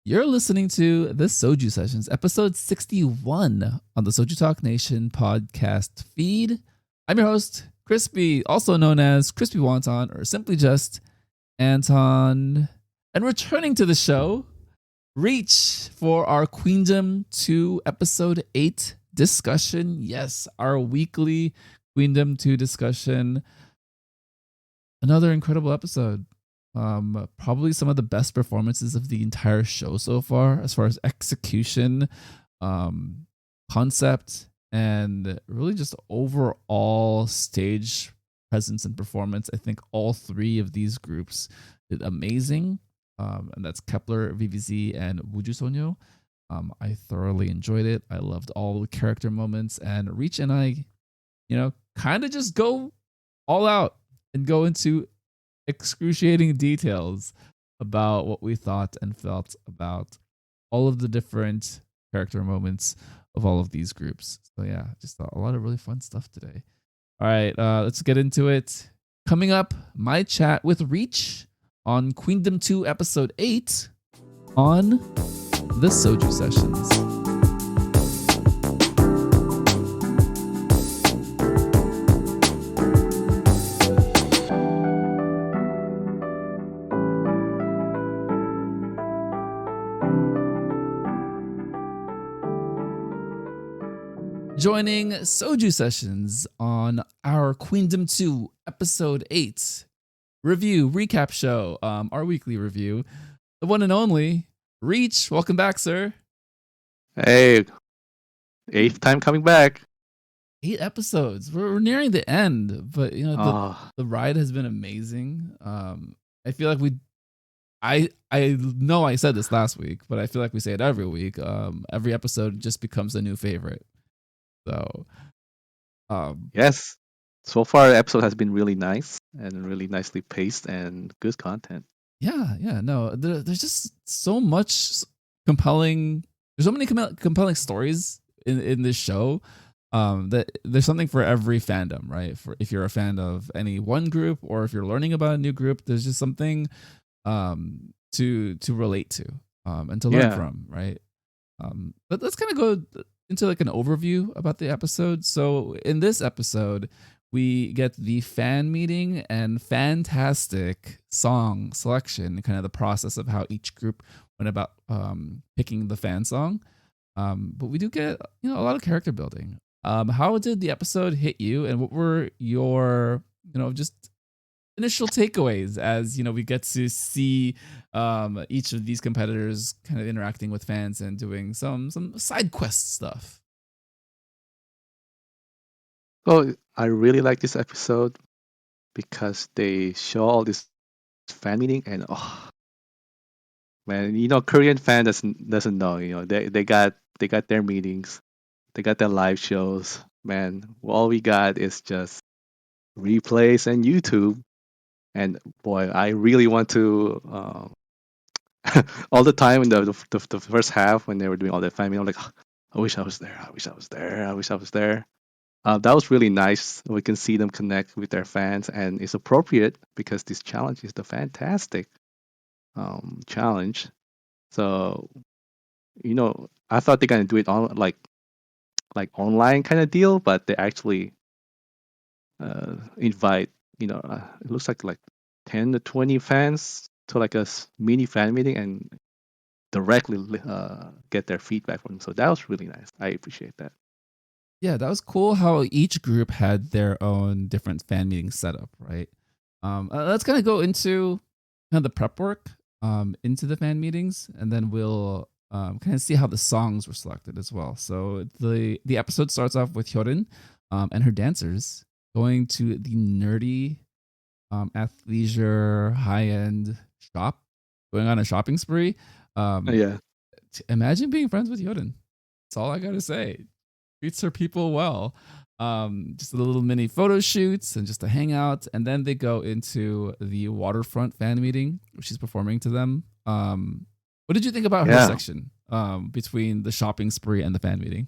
You're listening to the Soju Sessions, episode 61 on the Soju Talk Nation podcast feed. I'm your host, Crispy, also known as Crispy Wonton, or simply just Anton. And returning to the show, Reach for our Queendom 2 episode 8 discussion. Yes, our weekly Queendom 2 discussion. Another incredible episode. Probably some of the best performances of the entire show so far as execution, concept, and really just overall stage presence and performance. I think all three of these groups did amazing. And that's Kepler, VIVIZ, and WJSN. I thoroughly enjoyed it. I loved all the character moments, and Reach and I, kind of just go all out and go into excruciating details about what we thought and felt about all of the different character moments of all of these groups. So yeah, just a lot of really fun stuff today. All right, let's get into it. Coming up, my chat with Reach on Queendom 2 episode 8 on the Soju Sessions. Joining Soju Sessions on our Queendom 2 episode 8 review recap show, our weekly review, the one and only Reach. Welcome back, sir. Hey, 8th time coming back. 8 episodes. We're nearing the end, but the ride has been amazing. I feel like I know I said this last week, but I feel like we say it every week. Every episode just becomes a new favorite. So, yes, so far the episode has been really nice and really nicely paced and good content. Yeah, no, there's just so much compelling. There's so many compelling stories in this show. That there's something for every fandom, right? For if you're a fan of any one group or if you're learning about a new group, there's just something to relate to and to learn from, right? But let's kind of go into like an overview about the episode. So in this episode, we get the fan meeting and fantastic song selection, kind of the process of how each group went about picking the fan song. But we do get a lot of character building. How did the episode hit you, and what were your just initial takeaways as we get to see each of these competitors kind of interacting with fans and doing some side quest stuff? Well, I really like this episode because they show all this fan meeting and man, Korean fan doesn't know, they got their meetings, they got their live shows. Man, all we got is just replays and YouTube. And boy, I really want to all the time in the first half when they were doing all that fan meeting, I'm like, I wish I was there. I wish I was there. I wish I was there. That was really nice. We can see them connect with their fans, and it's appropriate because this challenge is the fantastic challenge. So, I thought they're gonna do it on like online kind of deal, but they actually invite. It looks like 10 to 20 fans to like a mini fan meeting and directly get their feedback from them. So that was really nice. I appreciate that. Yeah, that was cool how each group had their own different fan meeting setup, right? Let's kind of go into kind of the prep work into the fan meetings, and then we'll kind of see how the songs were selected as well. So the episode starts off with Hyorin and her dancers going to the nerdy athleisure high-end shop, going on a shopping spree. Yeah. Imagine being friends with Hyorin. That's all I gotta say. Treats her people well. Just a little mini photo shoots and just a hangout, and then they go into the waterfront fan meeting, which she's performing to them. What did you think about her section between the shopping spree and the fan meeting?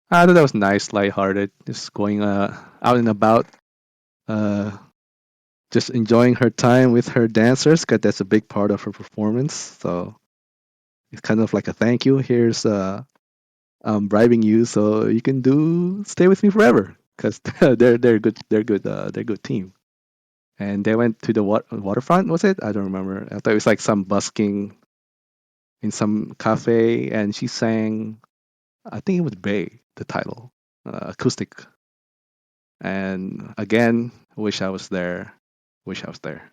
I thought that was nice, lighthearted, just going out and about, just enjoying her time with her dancers, because that's a big part of her performance. So It's kind of like a thank you. Here's I'm bribing you so you can do stay with me forever because they're good. They're good team. And they went to the waterfront. Was it? I don't remember. I thought it was like some busking in some cafe, and she sang. I think it was Bay, the title, acoustic. And again, wish I was there. Wish I was there.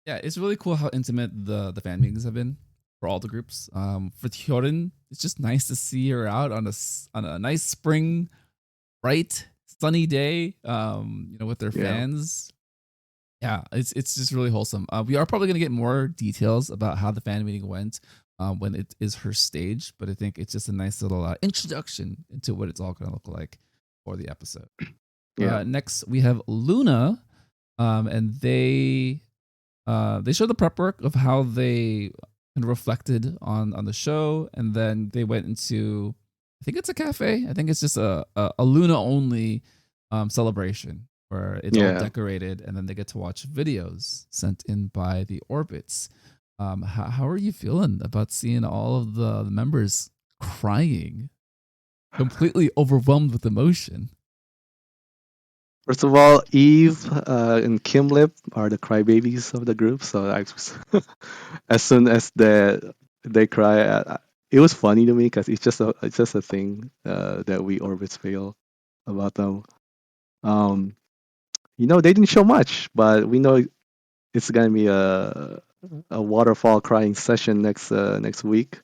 Yeah, it's really cool how intimate the fan meetings have been for all the groups. For Hyorin, it's just nice to see her out on on a nice spring, bright, sunny day. With their Yeah. fans. Yeah, it's just really wholesome. We are probably gonna get more details about how the fan meeting went when it is her stage, but I think it's just a nice little introduction into what it's all gonna look like for the episode. Yeah. Next, we have Luna, and they show the prep work of how they kind of reflected on the show, and then they went into, I think it's a cafe. I think it's just a Luna only celebration where it's all Yeah. decorated, and then they get to watch videos sent in by the orbits. How are you feeling about seeing all of the members crying, completely overwhelmed with emotion? First of all, Eve and Kim Lip are the crybabies of the group. So as soon as they cry, it was funny to me because it's just a thing that we orbits feel about them. Um, they didn't show much, but we know it's gonna be a waterfall crying session next week,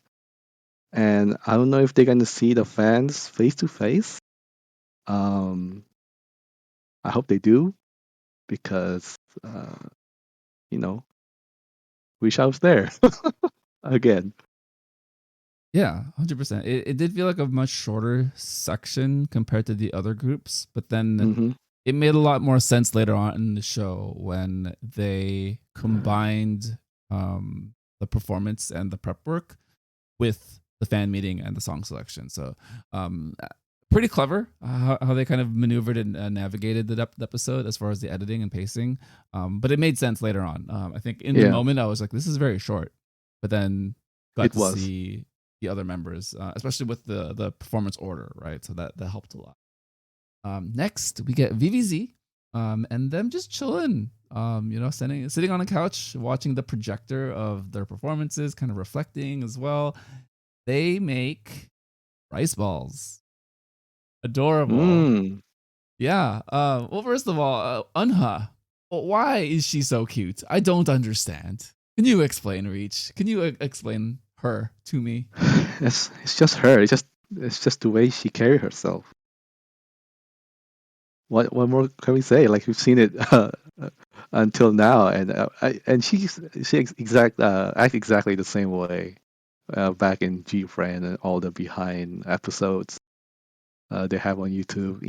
and I don't know if they're gonna see the fans face to face. Um, I hope they do because you know wish I was there again. Yeah, 100%. It did feel like a much shorter section compared to the other groups, but then Hmm. it made a lot more sense later on in the show when they combined the performance and the prep work with the fan meeting and the song selection. So, pretty clever how they kind of maneuvered and navigated the episode as far as the editing and pacing. But it made sense later on. I think in the Yeah, moment I was like, this is very short, but then got it to was. see the other members, especially with the performance order, right? So that helped a lot. Next, we get VVZ, and them just chilling, sitting on a couch, watching the projector of their performances, kind of reflecting as well. They make rice balls. Adorable. Mm. Yeah. Well, first of all, Unha, why is she so cute? I don't understand. Can you explain, Reach? Can you explain her to me? It's just her. It's just the way she carry herself. What more can we say? Like we've seen it until now, and and she act exactly the same way back in G Friend and all the behind episodes they have on YouTube.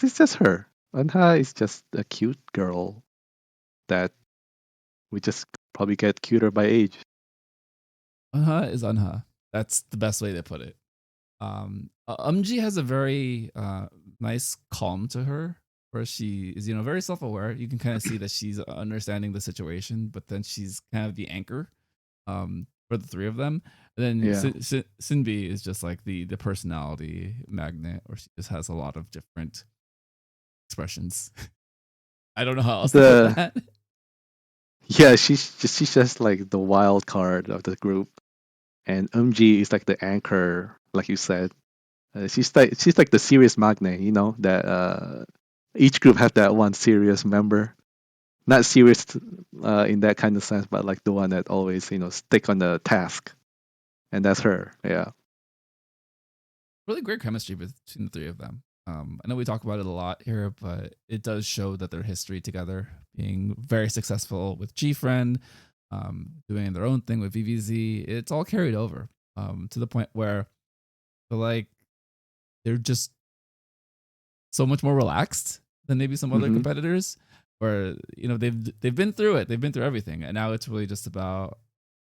It's just her. Anha is just a cute girl that we just probably get cuter by age. Unha is Unha. That's the best way to put it. Umji has a very nice calm to her, where she is, very self-aware. You can kind of see that she's understanding the situation, but then she's kind of the anchor for the three of them. And then Yeah. Sinbi is just like the personality magnet, or she just has a lot of different expressions. I don't know how else to put The that. Yeah, she's just like the wild card of the group, and Umji is like the anchor, like you said. She's like the serious magnet, that each group have that one serious member. Not serious in that kind of sense, but like the one that always stick on the task, and that's her. Yeah. Really great chemistry between the three of them. I know we talk about it a lot here, but it does show that their history together, being very successful with G Friend, doing their own thing with VVZ, it's all carried over to the point where like they're just so much more relaxed than maybe some other Hmm. competitors, where they've been through it, they've been through everything, and now it's really just about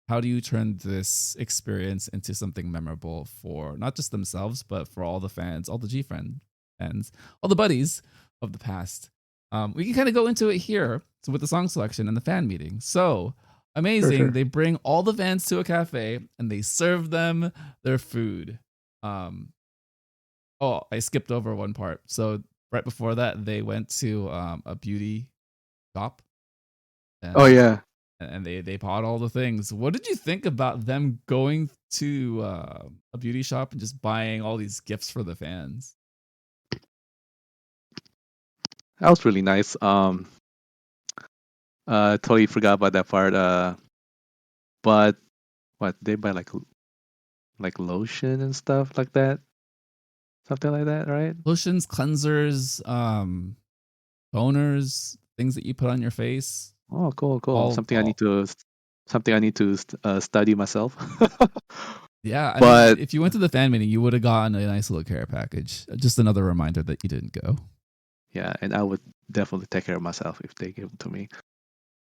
how do you turn this experience into something memorable for not just themselves, but for all the fans, all the G Friend fans, all the buddies of the past. We can kind of go into it here, so with the song selection and the fan meeting. So Sure, Amazing. sure. They bring all the fans to a cafe and they serve them their food. Um, oh, I skipped over one part. So right before that, they went to a beauty shop Oh and yeah. they bought all the things. What did you think about them going to a beauty shop and just buying all these gifts for the fans? That was really nice. Totally forgot about that part. But what they buy like lotion and stuff like that, something like that, right? Lotions, cleansers, toners, things that you put on your face. Oh, cool, cool. All, all Something I need to study myself. Yeah, I mean, But if you went to the fan meeting, you would have gotten a nice little care package. Just another reminder that you didn't go. yeah, and I would definitely take care of myself if they give them to me.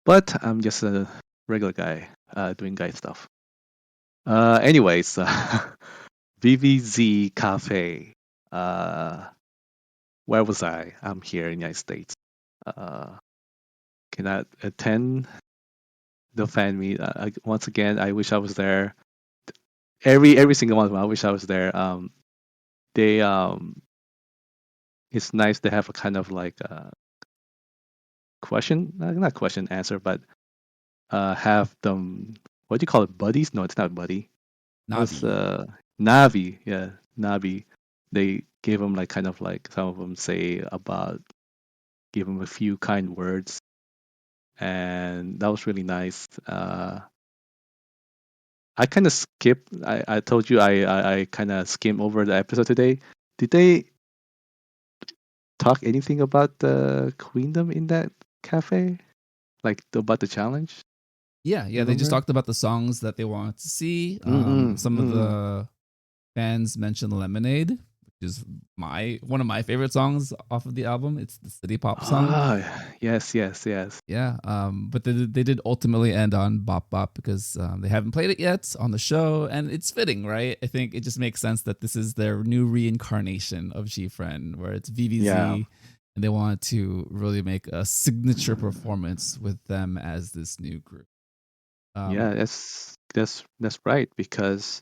But I'm just a regular guy doing guy stuff. Anyways, VVZ Cafe. Uh, where was I? I'm here in the United States. Uh, cannot attend the fan meet. Once again, I wish I was there. Every single one of them, I wish I was there. They it's nice to have a kind of like question, not question answer, but have them. What do you call it? Buddies? No, it's not buddy. What's Navi. Navi? Yeah, Navi. They gave them like kind of like some of them say about give them a few kind words, and that was really nice. I kind of skipped. I told you I kind of skimmed over the episode today. Did they talk anything about the Queendom in that cafe? Like about the challenge? Yeah. They just Remember? talked about the songs that they wanted to see. Mm-mm, Some of mm-mm. the fans mentioned Lemonade, which is my one of my favorite songs off of the album. It's the city pop song. Ah, yes, yes, yes. Yeah, but they did ultimately end on Bop Bop because they haven't played it yet on the show, and it's fitting, right? I think it just makes sense that this is their new reincarnation of G-Friend, where it's Yeah, VVZ, and they want to really make a signature performance with them as this new group. yeah. Um, That's right because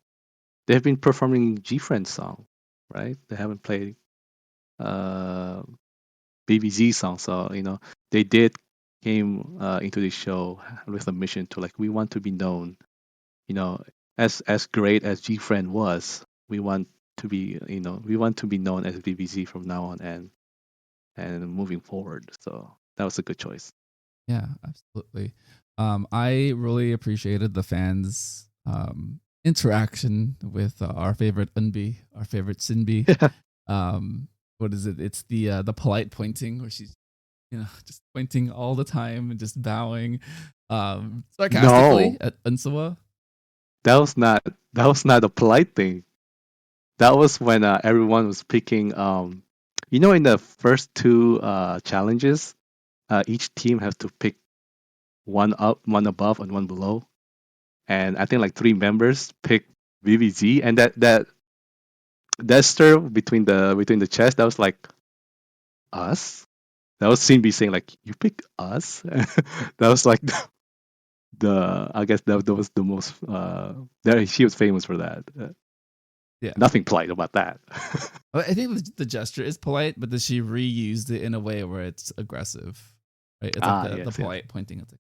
they've been performing G Friend's song, right? They haven't played uh BBZ song, so they did came into this show with a mission to like we want to be known, you know, as great as G Friend was, we want we want to be known as BBZ from now on and moving forward. So that was a good choice. yeah, absolutely. I really appreciated the fans' interaction with our favorite Unbi, our favorite Sinbi. What is it? It's the polite pointing where she's just pointing all the time and just bowing sarcastically No, at Unsua. that was not that was not a polite thing. That was when everyone was picking. In the first two challenges, each team has to pick one up, one above, and one below. And I think like three members picked VVZ, and that stir between the chest, that was like us. That was Cindy saying like, "You pick us." That was like the I guess that was the most. That she was famous for that. Yeah, Nothing polite about that. I think the gesture is polite, but then she reused it in a way where it's aggressive. Right? It's like the Yes, yes. polite pointing. It's like,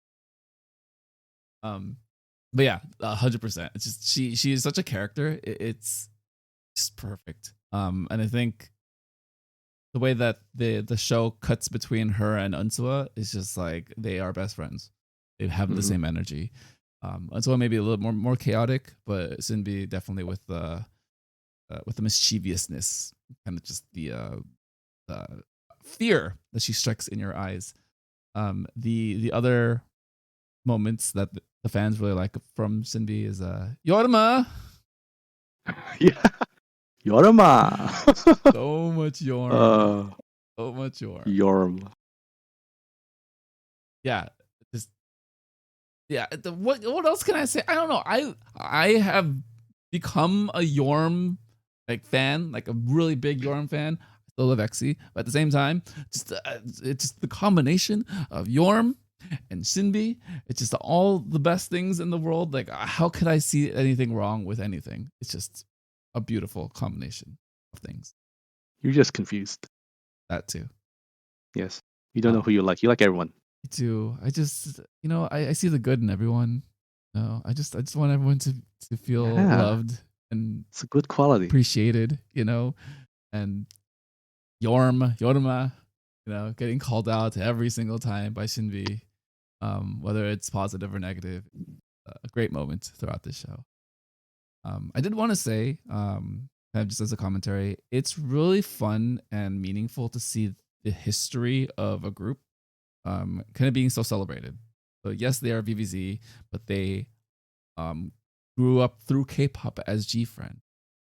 but yeah, 100%. It's just she is such a character. It's just perfect. And I think the way that the show cuts between her and Unsua is just like they are best friends. They have the Hmm. same energy. Unsua maybe a little more chaotic, but Sinbi definitely with the mischievousness, kind of just the fear that she strikes in your eyes. The other moments that the fans really like from Sinbi is Yorma. Yeah, Yorama. So much Yorm. uh, So much Yorm. Yorm. Yeah. Just yeah. What else can I say? I don't know. I have become a Yorm like fan, like a really big Yorm fan. I still love Exy, but at the same time, it's just the combination of Yorm and Shinbi. It's just all the best things in the world. Like, how could I see anything wrong with anything? It's just a beautiful combination of things. You're just confused. That too. Yes. You don't know who you like. You like everyone. Me too. I just, I see the good in everyone. No, I just want everyone to feel Yeah. loved and It's a good quality. appreciated, and Yorma, getting called out every single time by Shinbi, whether it's positive or negative. A great moment throughout this show. I did want to say, kind of just as a commentary, it's really fun and meaningful to see the history of a group kind of being so celebrated. So yes, they are VVZ, but they grew up through K-pop as G-Friend,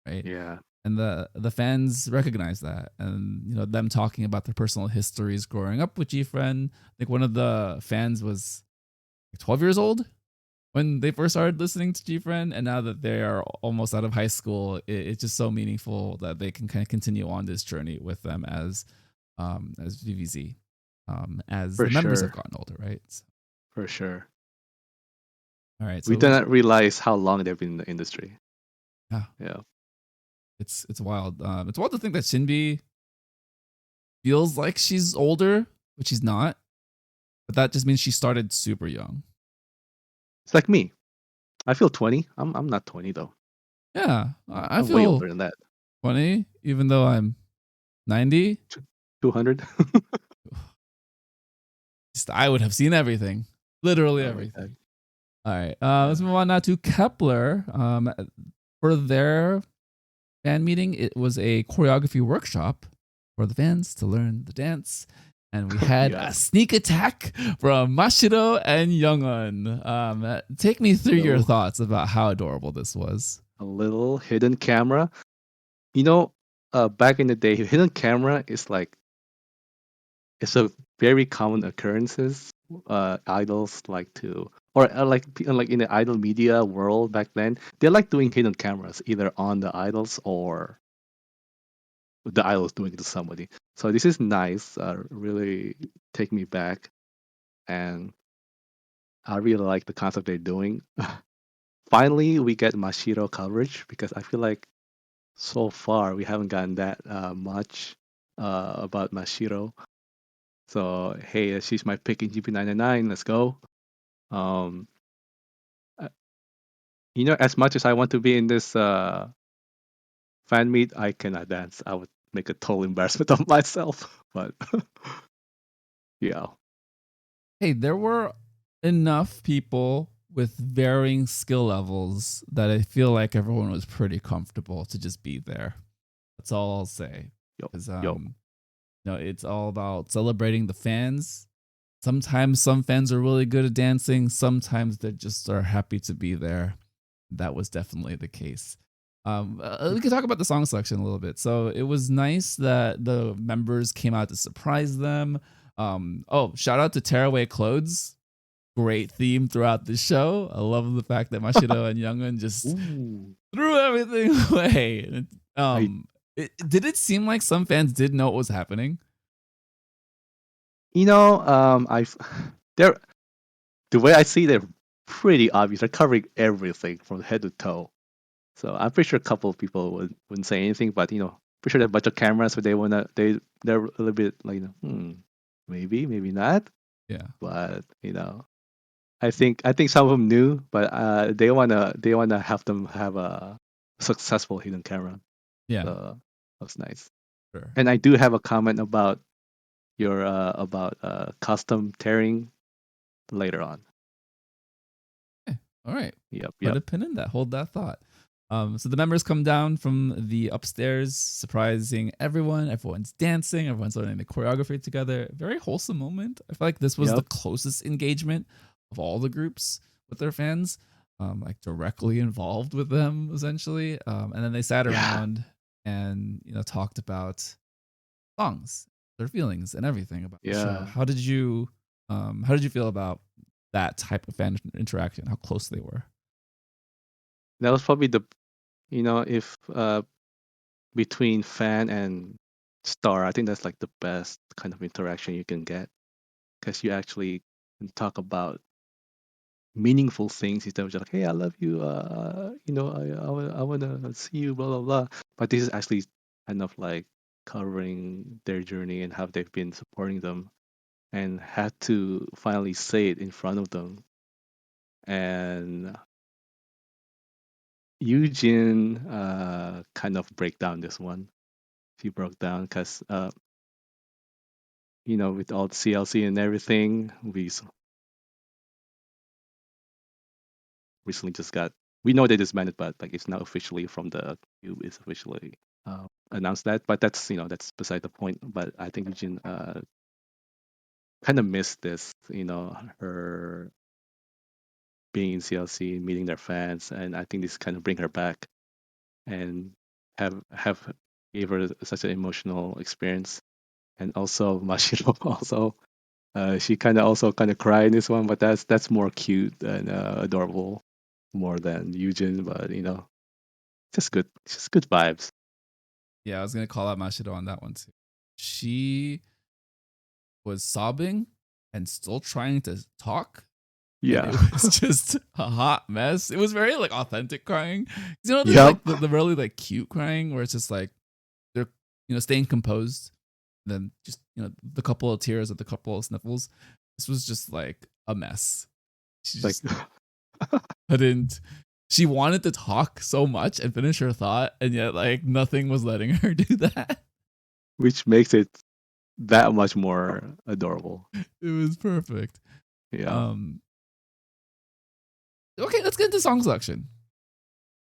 right? Yeah. And the fans recognize that, and them talking about their personal histories growing up with G-Friend. I think one of the fans was like 12 years old when they first started listening to G-Friend, and now that they are almost out of high school, it's just so meaningful that they can kind of continue on this journey with them as VVZ, as For the members sure. have gotten older, right? So, For sure. all right, so We do not realize how long they've been in the industry. yeah, Yeah. it's wild. It's wild to think that Shinbi feels like she's older, but she's not. But that just means she started super young. It's like me. I feel 20. I'm not 20 though. Yeah, I I'm way feel older than that. 20, even though I'm 90. 200. I would have seen everything, literally Oh my everything. God. All right, let's move on now to Kepler. For their fan meeting, it was a choreography workshop for the fans to learn the dance. And we had a sneak attack from Mashiro and Youngun. Take me through your thoughts about how adorable this was. A little hidden camera. Back in the day, hidden camera is like, it's a very common occurrences. Idols like to, or like in the idol media world back then, they like doing hidden cameras either on the idols or the idols doing it to somebody. So this is nice. Really take me back, and I really like the concept they're doing. Finally, we get Mashiro coverage because I feel like so far we haven't gotten that much about Mashiro. So hey, she's my pick in GP99. Let's go. Um, uh, as much as I want to be in this fan meet, I cannot dance. I would make a total embarrassment of myself. But yeah, Hey, there were enough people with varying skill levels that I feel like everyone was pretty comfortable to just be there. That's all I'll say. yo, Because yo, it's all about celebrating the fans. Sometimes some fans are really good at dancing. Sometimes they just are happy to be there. That was definitely the case. We can talk about the song selection a little bit. So it was nice that the members came out to surprise them. Shout out to Tearaway Clothes. Great theme throughout the show. I love the fact that Mashiro and Youngun just threw everything away. Did it seem like some fans did know what was happening? they're the way I see they're pretty obvious. They're covering everything from head to toe. So I'm pretty sure a couple of people wouldn't say anything, but pretty sure there are a bunch of cameras, so they're a little bit like, maybe not. Yeah. But I think some of them knew, but they wanna have them have a successful hidden camera. Yeah. So that's nice. Sure. And I do have a comment about your about custom tearing later on. Okay. All right. Yep. Put a pin in that. Hold that thought. So the members come down from the upstairs, surprising everyone. Everyone's dancing. Everyone's learning the choreography together. Very wholesome moment. I feel like this was the closest engagement of all the groups with their fans, like directly involved with them essentially. And then they sat around and talked about songs, their feelings, and everything about the show. How did you feel about that type of fan interaction? How close they were? That was probably if between fan and star, I think that's like the best kind of interaction you can get, because you actually and talk about meaningful things instead of just like, hey, I love you, I want to see you, blah blah blah. But this is actually kind of like covering their journey and how they've been supporting them, and had to finally say it in front of them. And Eugene kind of break down this one. She broke down because with all the CLC and everything, recently just got. We know they disbanded, but like it's now officially from the Cube is officially announced that. But that's beside the point. But I think Eugene kind of missed this. Her being in CLC, meeting their fans, and I think this kind of bring her back and have gave her such an emotional experience. And also Mashiro also she kind of cried in this one, but that's more cute and adorable more than Eugen. But just good vibes. Yeah, I was gonna call out Mashido on that one too. She was sobbing and still trying to talk, and it Yeah. was just a hot mess. It was very like authentic crying. There's Yep. like the really like cute crying where it's just like they're staying composed, and then just the couple of tears or the couple of sniffles. This was just like a mess. She Like just couldn't. She wanted to talk so much and finish her thought, and yet like nothing was letting her do that. which makes it that much more adorable. It was perfect. Yeah. Um, okay, let's get into song selection.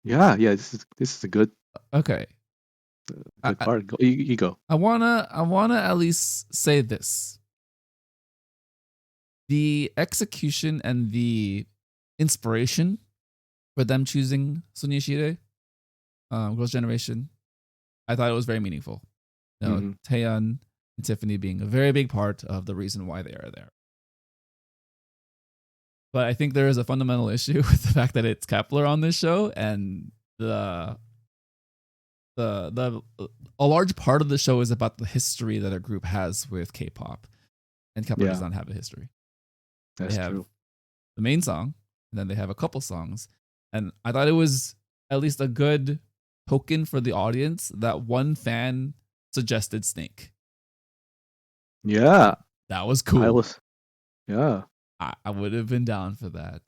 Yeah. This is a good Okay, I, good part. You go. I wanna at least say this: the execution and the inspiration for them choosing Sonia Shide, Girls' Generation. I thought it was very meaningful. Hmm. Taeyeon and Tiffany being a very big part of the reason why they are there. But I think there is a fundamental issue with the fact that it's Kepler on this show, and the a large part of the show is about the history that a group has with K-pop, and Kepler does Yeah, not have a history. They that's have true. the main song, and then they have a couple songs, and I thought it was at least a good token for the audience that one fan suggested Snake. Yeah, That was I cool. was. Yeah. I would have been down for that.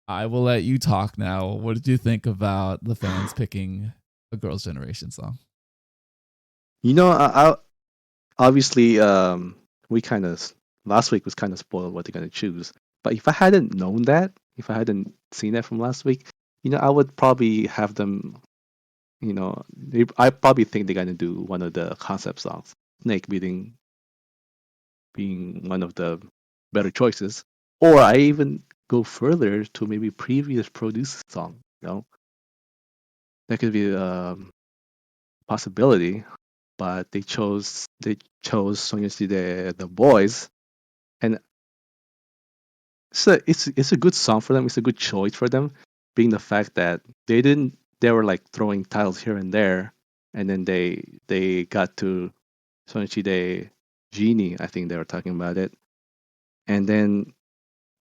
I will let you talk now. What did you think about the fans picking a Girls' Generation song? I obviously we kind of last week was kind of spoiled what they're gonna choose. But if I hadn't known that, if I hadn't seen that from last week, I would probably have them. I probably think they're gonna do one of the concept songs, Snake being one of the better choices, or I even go further to maybe previous produced song. That could be a possibility. But they chose Soñoside the boys, and it's a good song for them. It's a good choice for them, being the fact that they were like throwing titles here and there, and then they got to Soñoside Genie. I think they were talking about it, and then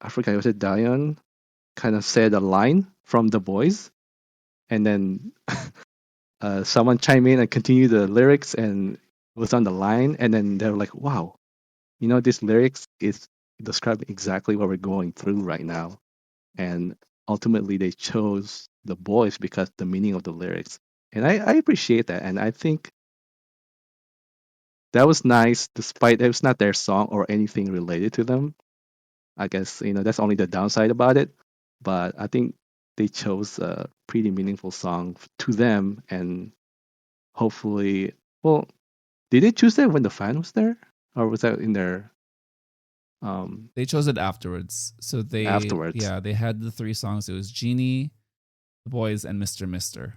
I forgot, was it Dion kind of said a line from the boys, and then someone chimed in and continued the lyrics and was on the line, and then they're like, wow, this lyrics is describing exactly what we're going through right now. And ultimately they chose the boys because the meaning of the lyrics. And I appreciate that. And I think that was nice despite it was not their song or anything related to them. I guess, that's only the downside about it. But I think they chose a pretty meaningful song to them, and hopefully, well, did they choose that when the fan was there? Or was that in their They chose it afterwards. So afterwards? they had the three songs. It was Genie, The Boys, and Mr. Mister.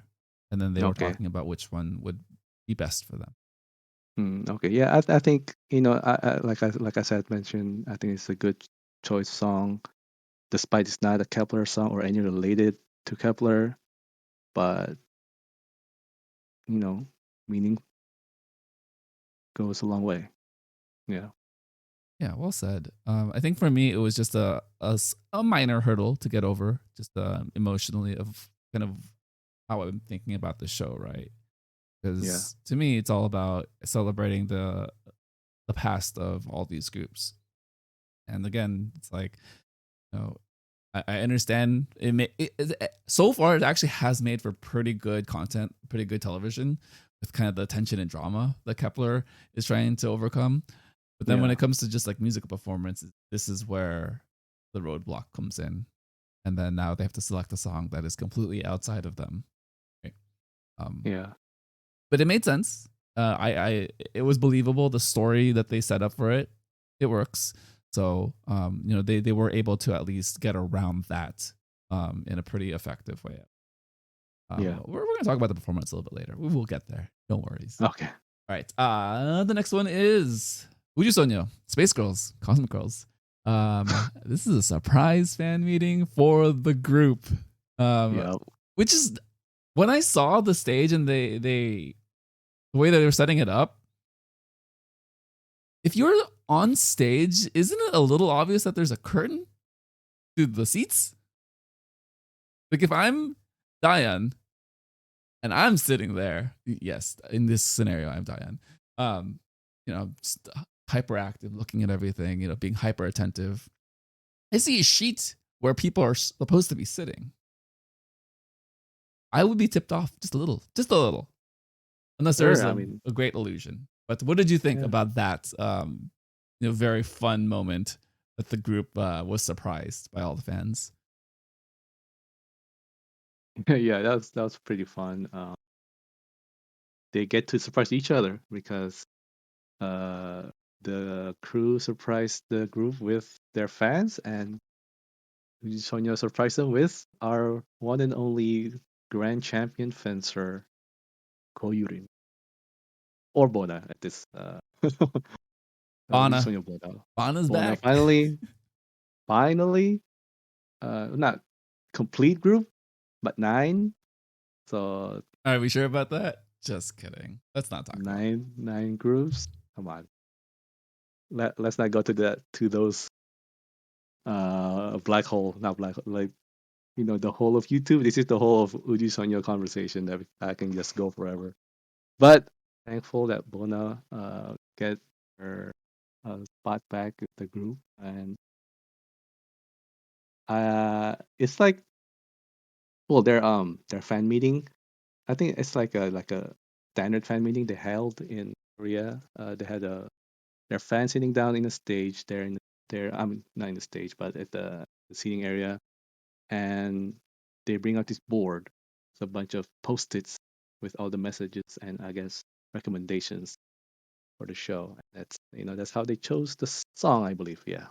And then they were Okay. talking about which one would be best for them. Okay. Yeah, I think like I said mentioned, I think it's a good choice song, despite it's not a Kepler song or any related to Kepler, but meaning goes a long way. Yeah. Yeah, well said. I think for me, it was just a minor hurdle to get over, just emotionally of kind of how I'm thinking about the show, right? Yeah. Because to me, it's all about celebrating the past of all these groups. And again, it's like, you know, I understand so far it actually has made for pretty good content, pretty good television with kind of the tension and drama that Kepler is trying to overcome. But then when Yeah. it comes to just like musical performance, this is where the roadblock comes in. And then now they have to select a song that is completely outside of them. Right? Um, Yeah. but it made sense. It was believable. The story that they set up for it, it works. So, they were able to at least get around that in a pretty effective way. Yeah. We're going to talk about the performance a little bit later. We will get there. No worries. Okay. All right. The next one is Uju Sonyo, Space Girls, Cosmic Girls. This is a surprise fan meeting for the group. Yeah. Which is when I saw the stage and the way that they were setting it up. If you're on stage, isn't it a little obvious that there's a curtain to the seats? Like if I'm Diane and I'm sitting there, yes, in this scenario, I'm Diane. Just hyperactive, looking at everything, being hyper attentive. I see a sheet where people are supposed to be sitting. I would be tipped off just a little, unless there's Sure. a great illusion. But what did you think Yeah. about that? Very fun moment that the group was surprised by all the fans. Yeah, that was pretty fun. They get to surprise each other because the crew surprised the group with their fans, and Sonia surprised them with our one and only grand champion fencer, Koyurin. Or Bona at this. Bana, Sonia Bona. Bana's Bona back. finally, not complete group, but 9. So Are we sure about that? Just kidding. Let's not talk about it. nine groups. Come on. Let's not go to those black hole, not black hole, like the whole of YouTube. This is the whole of Uji Sonya conversation that I can just go forever. But thankful that Bona get her spot back with the group, and it's like, well, their fan meeting. I think it's like a standard fan meeting they held in Korea. They had their fans sitting down in the stage. They're in there. I mean, not in the stage, but at the seating area, and they bring out this board. It's a bunch of post-its with all the messages and I guess recommendations for the show. That's how they chose the song, I believe. Yeah.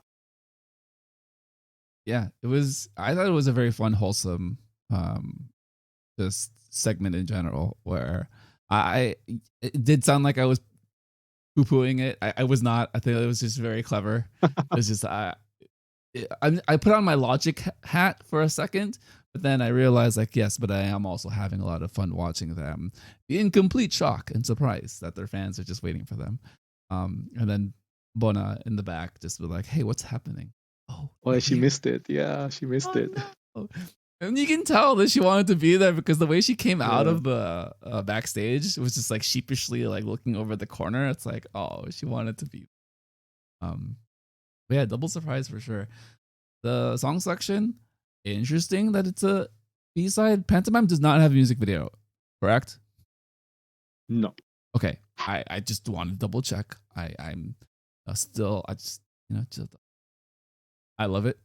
Yeah, it was. I thought it was a very fun, wholesome, just segment in general. Where it did sound like I was poo pooing it. I was not. I think it was just very clever. It was just I put on my logic hat for a second, but then I realized like yes, but I am also having a lot of fun watching them be in complete shock and surprise that their fans are just waiting for them. And then Bona in the back just be like, "Hey, what's happening?" Oh, Well, you're she here. missed it. Yeah, she missed Oh it. no. And you can tell that she wanted to be there because the way she came out Yeah. of the backstage was just like sheepishly like looking over the corner. It's like, oh, she wanted to be. Um, but yeah, double surprise for sure. The song selection, interesting that it's a B-side. Pantomime does not have a music video, correct? No. Okay, I just want to double check. I'm still just I love it.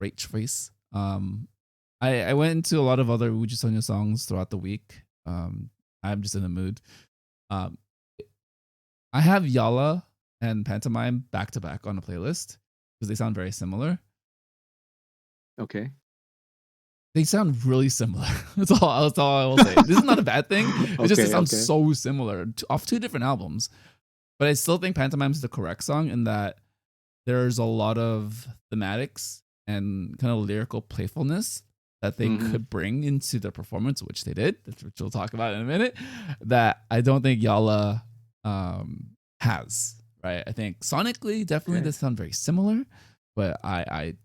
Great choice. I went into a lot of other Uji Sonya songs throughout the week. I'm just in the mood. Um, I have Yala and Pantomime back to back on a playlist because they sound very similar. Okay. They sound really similar. That's all I will say. This is not a bad thing. It's just it Okay. sounds Okay. so similar off two different albums. But I still think Pantomime is the correct song in that there's a lot of thematics and kind of lyrical playfulness that they Hmm. could bring into the performance, which they did, which we'll talk about in a minute. That I don't think Yala has. right? I think sonically, definitely Okay. they sound very similar, but I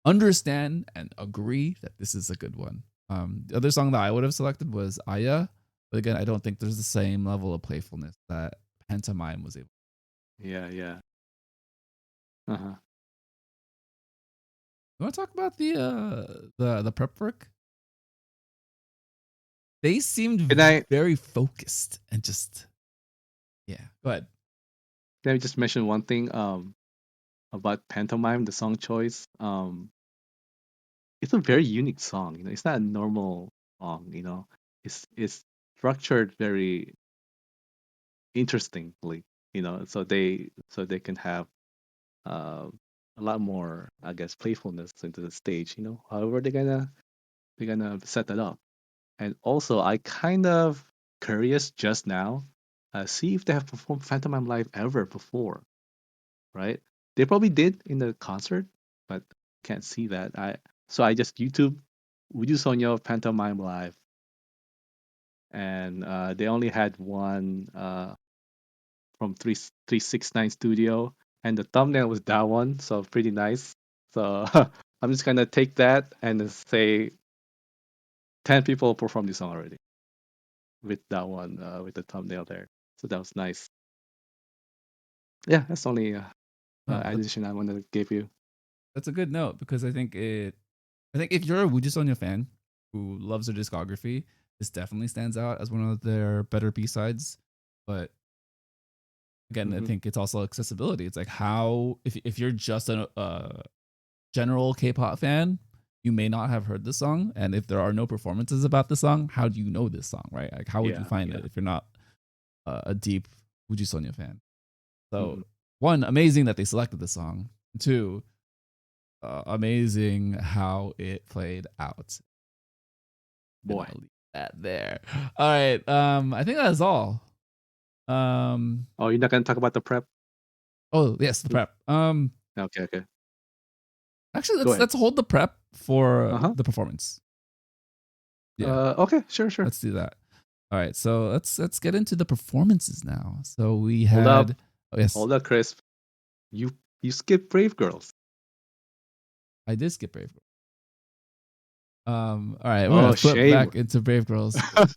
understand and agree that this is a good one. The other song that I would have selected was Aya, but again, I don't think there's the same level of playfulness that Pantomime was able. Yeah, yeah. Uh-huh. You want to talk about the prep work? They seemed Can I very focused and just yeah. Go ahead. can I just mention one thing about Pantomime, the song choice? It's a very unique song, you know. It's not a normal song, you know. It's structured very interestingly, you know, so they can have uh, a lot more, I guess, playfulness into the stage, you know. However, they're gonna set that up. And also, I kind of curious just now, see if they have performed Phantom Live ever before, right? They probably did in the concert, but can't see that. I just YouTube Would You Sonia Pantomime Live, and they only had one from 369 Studio, and the thumbnail was that one, so pretty nice. So I'm just gonna take that and then say 10 people performed this song already with that one with the thumbnail there. So that was nice. Yeah, that's only No, addition I wanted to give you. that's a good note because I think if you're a Wuju Sonya fan who loves their discography, this definitely stands out as one of their better B sides. But again, I Hmm. think it's also accessibility. It's like how if you're just a general K-pop fan, you may not have heard the song, and if there are no performances about the song, how do you know this song, right? Like how would you Yeah, find yeah. it if you're not a deep Wuju Sonya fan? So Hmm. one, amazing that they selected the song. Two, amazing how it played out. Gonna Boy. leave that there. All right. I think that's all. Um. Oh, you're not gonna talk about the prep? Oh yes, the prep. Okay, okay. Actually, Go ahead. let's hold the prep for Uh-huh. the performance. Yeah, Okay, sure, sure. let's do that. All right. So let's get into the performances now. So we Hold up. had. Oh yes, Hold up, Crisp. You you skipped Brave Girls. I did skip Brave Girls. All right, we're gonna Oh, flip shame. back into Brave Girls. All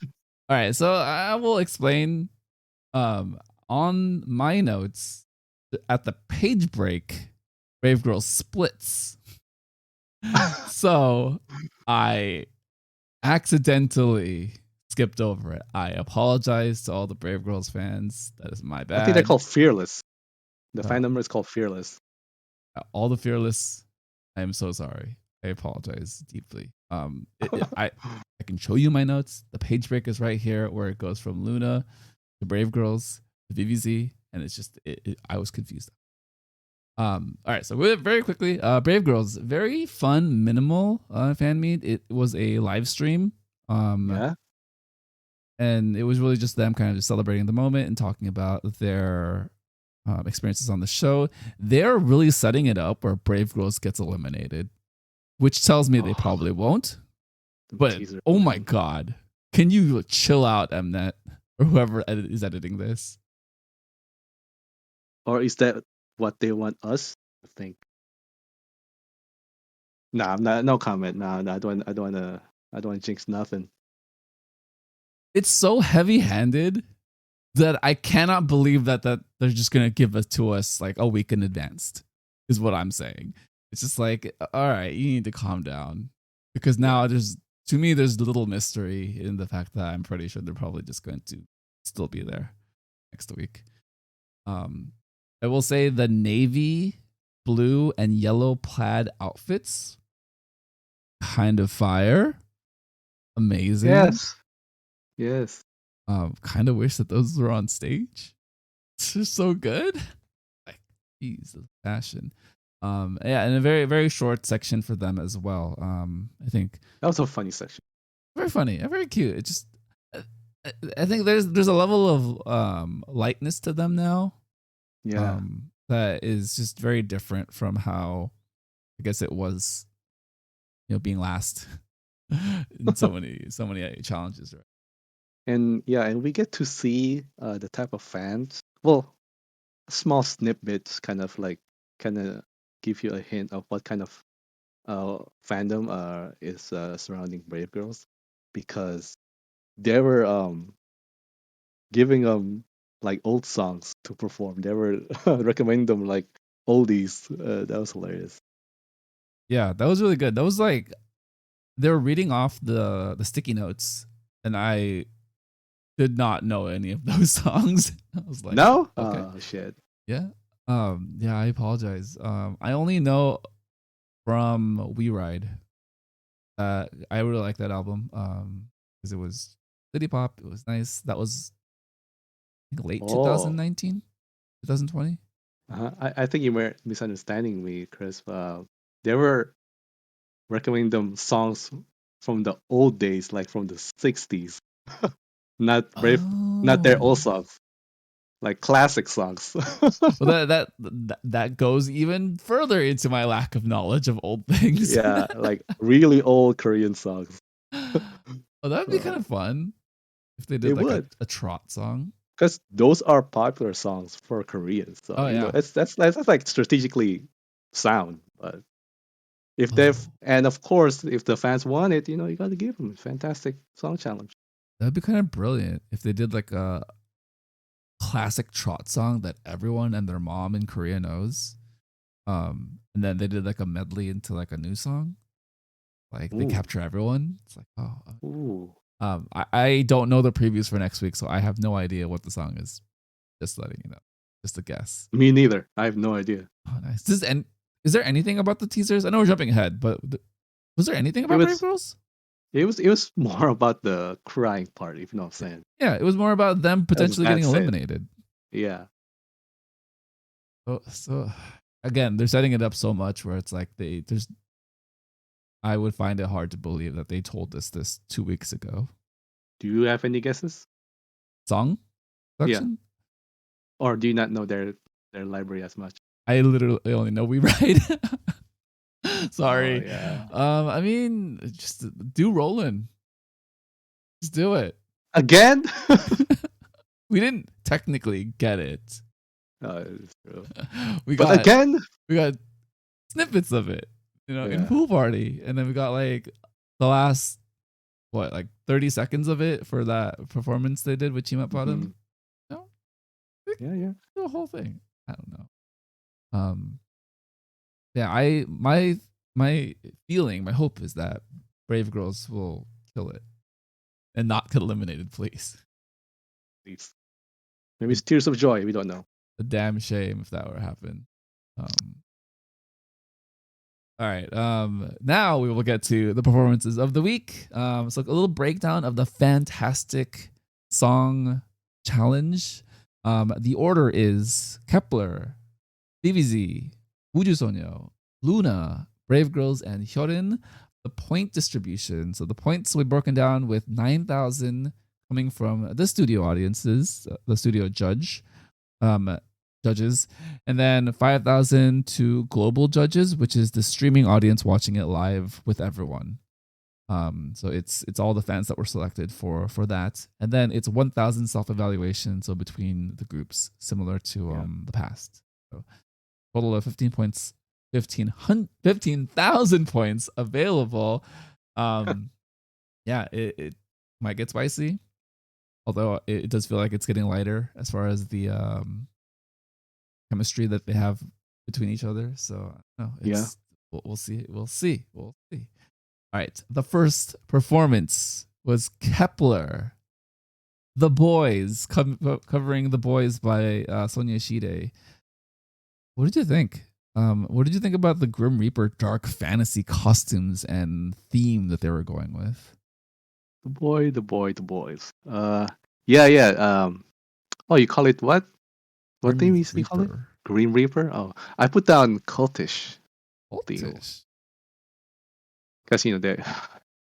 right. So I will explain. On my notes, at the page break, Brave Girl splits. So I accidentally skipped over it. I apologize to all the Brave Girls fans. That is my I think they're bad. called Fearless. The Uh, fan number is called Fearless. all the fearless, I am so sorry. I apologize deeply. I can show you my notes. The page break is right here, where it goes from Luna to Brave Girls to VVZ, and it's just I was confused. All right, so very quickly, Brave Girls, very fun, minimal fan meet. It was a live stream, um, Yeah. and it was really just them kind of just celebrating the moment and talking about their experiences on the show. They're really setting it up where Brave Girls gets eliminated, which tells me they Oh, probably won't. the But teaser, oh my man. god, can you chill out, Mnet, or whoever is editing this? Or is that what they want us to think? Nah, I'm not. No comment. Nah, nah, I don't wanna. I don't want to jinx nothing. It's so heavy-handed that I cannot believe that they're just gonna give it to us like a week in advance. Is what I'm saying. It's just like, all right, you need to calm down because Yeah. now there's to me there's little mystery in the fact that I'm pretty sure they're probably just going to still be there next week. Um, I will say the navy, blue, and yellow plaid outfits, kind of fire, amazing. Yes. Yes. Kind of wish that those were on stage. It's just so good. Like, geez, the fashion. Yeah, and a very short section for them as well. I think That was a funny section. very funny and very cute. It just, uh, I think there's a level of lightness to them now. Yeah. That is just very different from how I guess it was, being last in so many challenges. Right? And yeah, and we get to see the type of fans. Well, small snippets, kind of give you a hint of what kind of fandom is surrounding Brave Girls, because they were giving them like old songs to perform. They were recommending them like oldies. That was hilarious. Yeah, that was really good. That was like they were reading off the sticky notes, and I did not know any of those songs. I was like, No? okay, Oh shit. yeah, yeah. I apologize. I only know from We Ride. I really like that album. Because it was city pop. It was nice. That was I think late Oh. 2019, 2020. I think you were misunderstanding me, Chris. They were recommending them songs from the old days, like from the 60s. Not brave, not their old Oh, songs, like classic songs. well, that goes even further into my lack of knowledge of old things. Yeah, like really old Korean songs. Oh, that'd be kind Uh, of fun if they it did like would, a trot song. because those are popular songs for Koreans. So Oh you know, yeah. that's like strategically sound. But if they've Oh, and of course, if the fans want it, you know, you got to give them a fantastic song challenge. that'd be kind of brilliant if they did like a classic trot song that everyone and their mom in Korea knows. And then they did like a medley into like a new song. Like they Ooh, capture everyone. It's like, oh, ooh. I don't know the previews for next week, so I have no idea what the song is. Just letting you know, just a guess. Me neither. I have no idea. Oh, nice. Is there anything about the teasers? I know we're jumping ahead, but was there anything It about Brave was Girls? it was more about the crying part, if you know what I'm saying. Yeah, it was more about them potentially getting That's it. eliminated. Yeah. So again, they're setting it up so much where it's like there's. I would find it hard to believe that they told us this 2 weeks ago. Do you have any guesses? Song Yeah. section. Or do you not know their library as much? I literally only know We Ride. Oh Sorry. yeah. I mean, just do Roland. Just do it. Again? We didn't technically get it. It's true. We But got again? we got snippets of it, in Yeah. Pool Party, and then we got like the last like 30 seconds of it for that performance they did with Chima Hmm. Bottom. No, Yeah, yeah. the whole thing. I don't know. Um, yeah, my feeling, my hope is that Brave Girls will kill it and not get eliminated, please. Please. Maybe it's tears of joy. We don't know. A damn shame if that were to happen. Um, all right. Now we will get to the performances of the week. So a little breakdown of the fantastic song challenge. The order is Kepler, VIVIZ, WJSN, Luna, Brave Girls, and Hyorin. The point distribution. So the points will be broken down with 9,000 coming from the studio audiences, the studio judges, and then 5,000 to global judges, which is the streaming audience watching it live with everyone. So it's all the fans that were selected for that, and then it's 1,000 self evaluation. So between the groups, similar to Yeah. the past. So total of 15 points, 15,000 points available. Yeah, it might get spicy, although it does feel like it's getting lighter as far as the chemistry that they have between each other. So no, Yeah. we'll see. We'll see. We'll see. All right. The first performance was Kepler, The Boys, covering The Boys by Sonia Shide. What did you think? What did you think about the Grim Reaper dark fantasy costumes and theme that they were going with? The boys. Yeah, yeah. Oh, you call it what? What theme Grim you call it? Reaper. Green Reaper? Oh, I put down cultish theme. Cultish. Because, you know,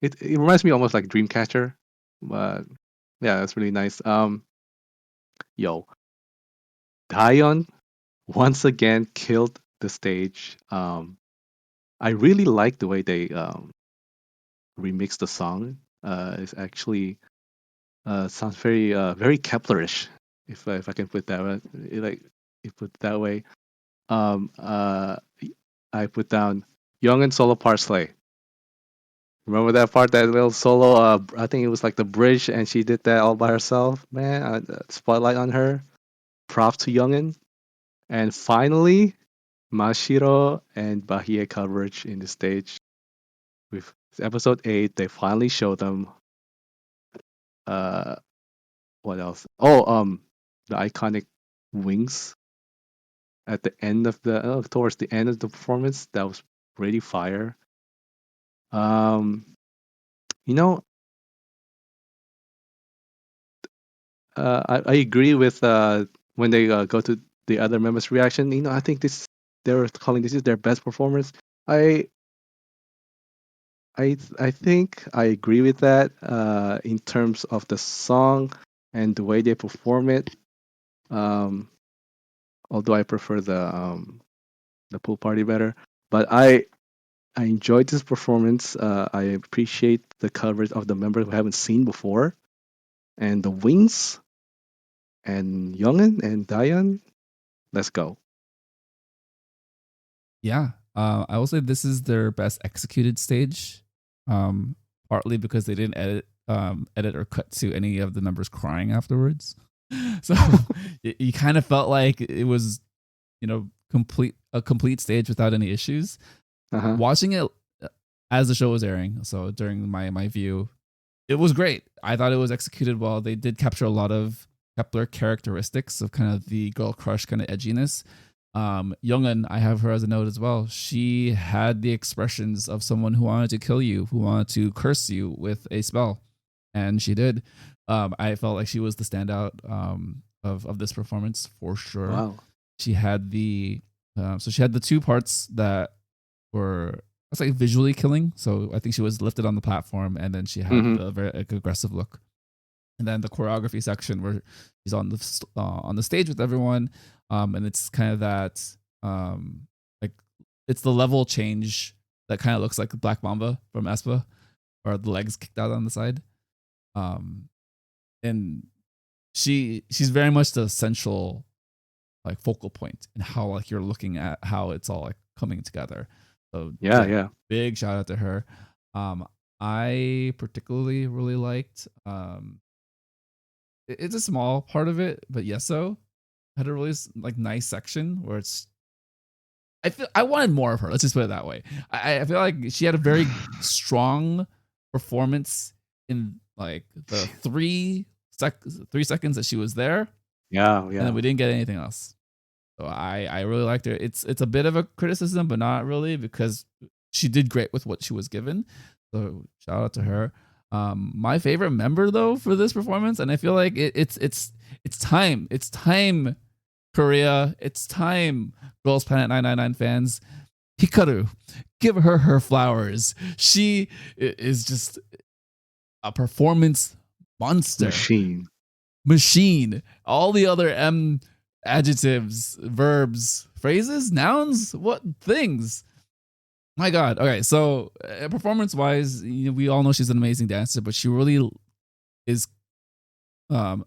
it reminds me almost like Dreamcatcher. But yeah, that's really nice. Yo, Dion once again killed the stage. I really like the way they remixed the song. It's actually sounds very very Keplerish, if I can put that. Like you put it that way. Um, uh, I put down Young and Solo Parsley. Remember that part, that little solo? I think it was like the bridge, and she did that all by herself. Man, spotlight on her. Props to Youngin. And finally, Mashiro and Bahia coverage in the stage. With episode 8, they finally showed them. Uh, what else? Oh, the iconic wings at the end of the towards the end of the performance. That was pretty fire. Um, you know, I agree with when they go to the other members' reaction. I think they're calling this is their best performance. I I think I agree with that in terms of the song and the way they perform it. Um, although I prefer the pool party better, but I enjoyed this performance. I appreciate the coverage of the members we haven't seen before, and the wings and Youngin and Diane. Let's go. Yeah. I will say this is their best executed stage. Partly because they didn't edit or cut to any of the members crying afterwards. So you kind of felt like it was, a complete stage without any issues. Uh-huh. Watching it as the show was airing, so during my view, it was great. I thought it was executed well. They did capture a lot of Kepler characteristics of kind of the girl crush kind of edginess. Youngin, I have her as a note as well. She had the expressions of someone who wanted to kill you, who wanted to curse you with a spell, and she did. I felt like she was the standout of this performance for sure. Wow. She had she had the two parts that were, it's like visually killing. So I think she was lifted on the platform, and then she had the very aggressive look. And then the choreography section where she's on the stage with everyone, and it's kind of that like it's the level change that kind of looks like Black Mamba from Espa, or the legs kicked out on the side. And she's very much the central like focal point in how like you're looking at how it's all like coming together. So yeah. Big shout out to her. I particularly really liked it's a small part of it, but Yeso had a really like nice section where I wanted more of her. Let's just put it that way. I feel like she had a very strong performance in like the 3 seconds that she was there. Yeah. And then we didn't get anything else. So I really liked her. It's a bit of a criticism, but not really, because she did great with what she was given. So shout out to her. My favorite member though for this performance, and I feel like it's time. It's time, Korea. It's time, Girls Planet 999 fans. Hikaru, give her flowers. She is just a performance monster. Machine. All the other M adjectives, verbs, phrases, nouns, what things? My God. Okay, so performance wise, we all know she's an amazing dancer, but she really is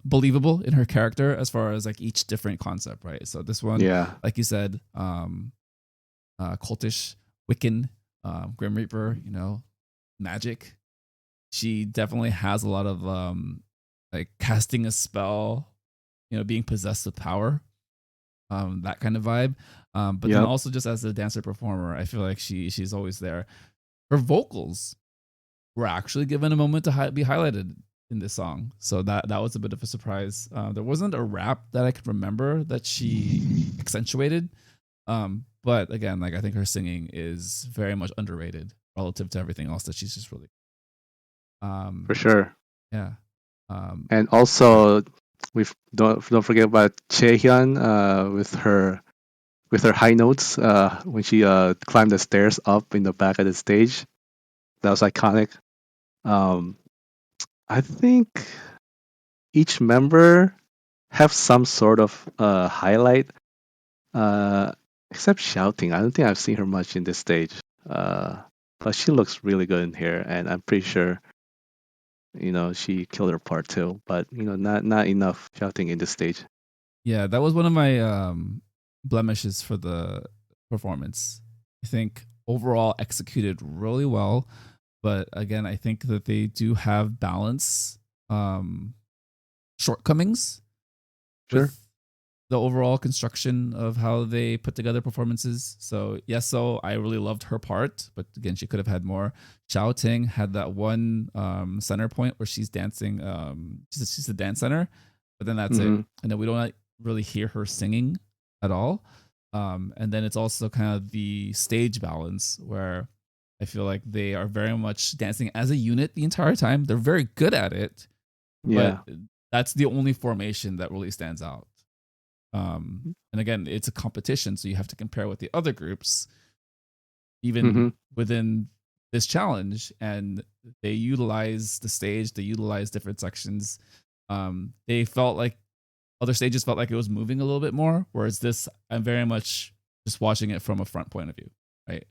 believable in her character as far as like each different concept, right? So this one, like you said, cultish, Wiccan, Grim Reaper, magic. She definitely has a lot of like casting a spell, being possessed with power, that kind of vibe. But then also just as a dancer performer, I feel like she's always there. Her vocals were actually given a moment to be highlighted in this song, so that was a bit of a surprise. There wasn't a rap that I could remember that she accentuated, but again, like I think her singing is very much underrated relative to everything else that she's just really. For sure. Yeah. And also, we don't forget about Chaehyun with her high notes when she climbed the stairs up in the back of the stage. That was iconic. I think each member have some sort of highlight, except shouting. I don't think I've seen her much in this stage. But she looks really good in here, and I'm pretty sure she killed her part too. But not enough shouting in this stage. Yeah, that was one of my blemishes for the performance. I think overall executed really well, but again, I think that they do have balance um, shortcomings Sure. with the overall construction of how they put together performances. So yes, so I really loved her part, but again, she could have had more. Xiao Ting had that one center point where she's dancing. She's the dance center, but then that's it, Hmm. and then we don't really hear her singing at all. And then it's also kind of the stage balance where I feel like they are very much dancing as a unit the entire time. They're very good at it, but Yeah. that's the only formation that really stands out. And again, it's a competition, so you have to compare with the other groups, even Hmm. within this challenge. And they utilize the stage, they utilize different sections. They felt like other stages felt like it was moving a little bit more, whereas this, I'm very much just watching it from a front point of view, right?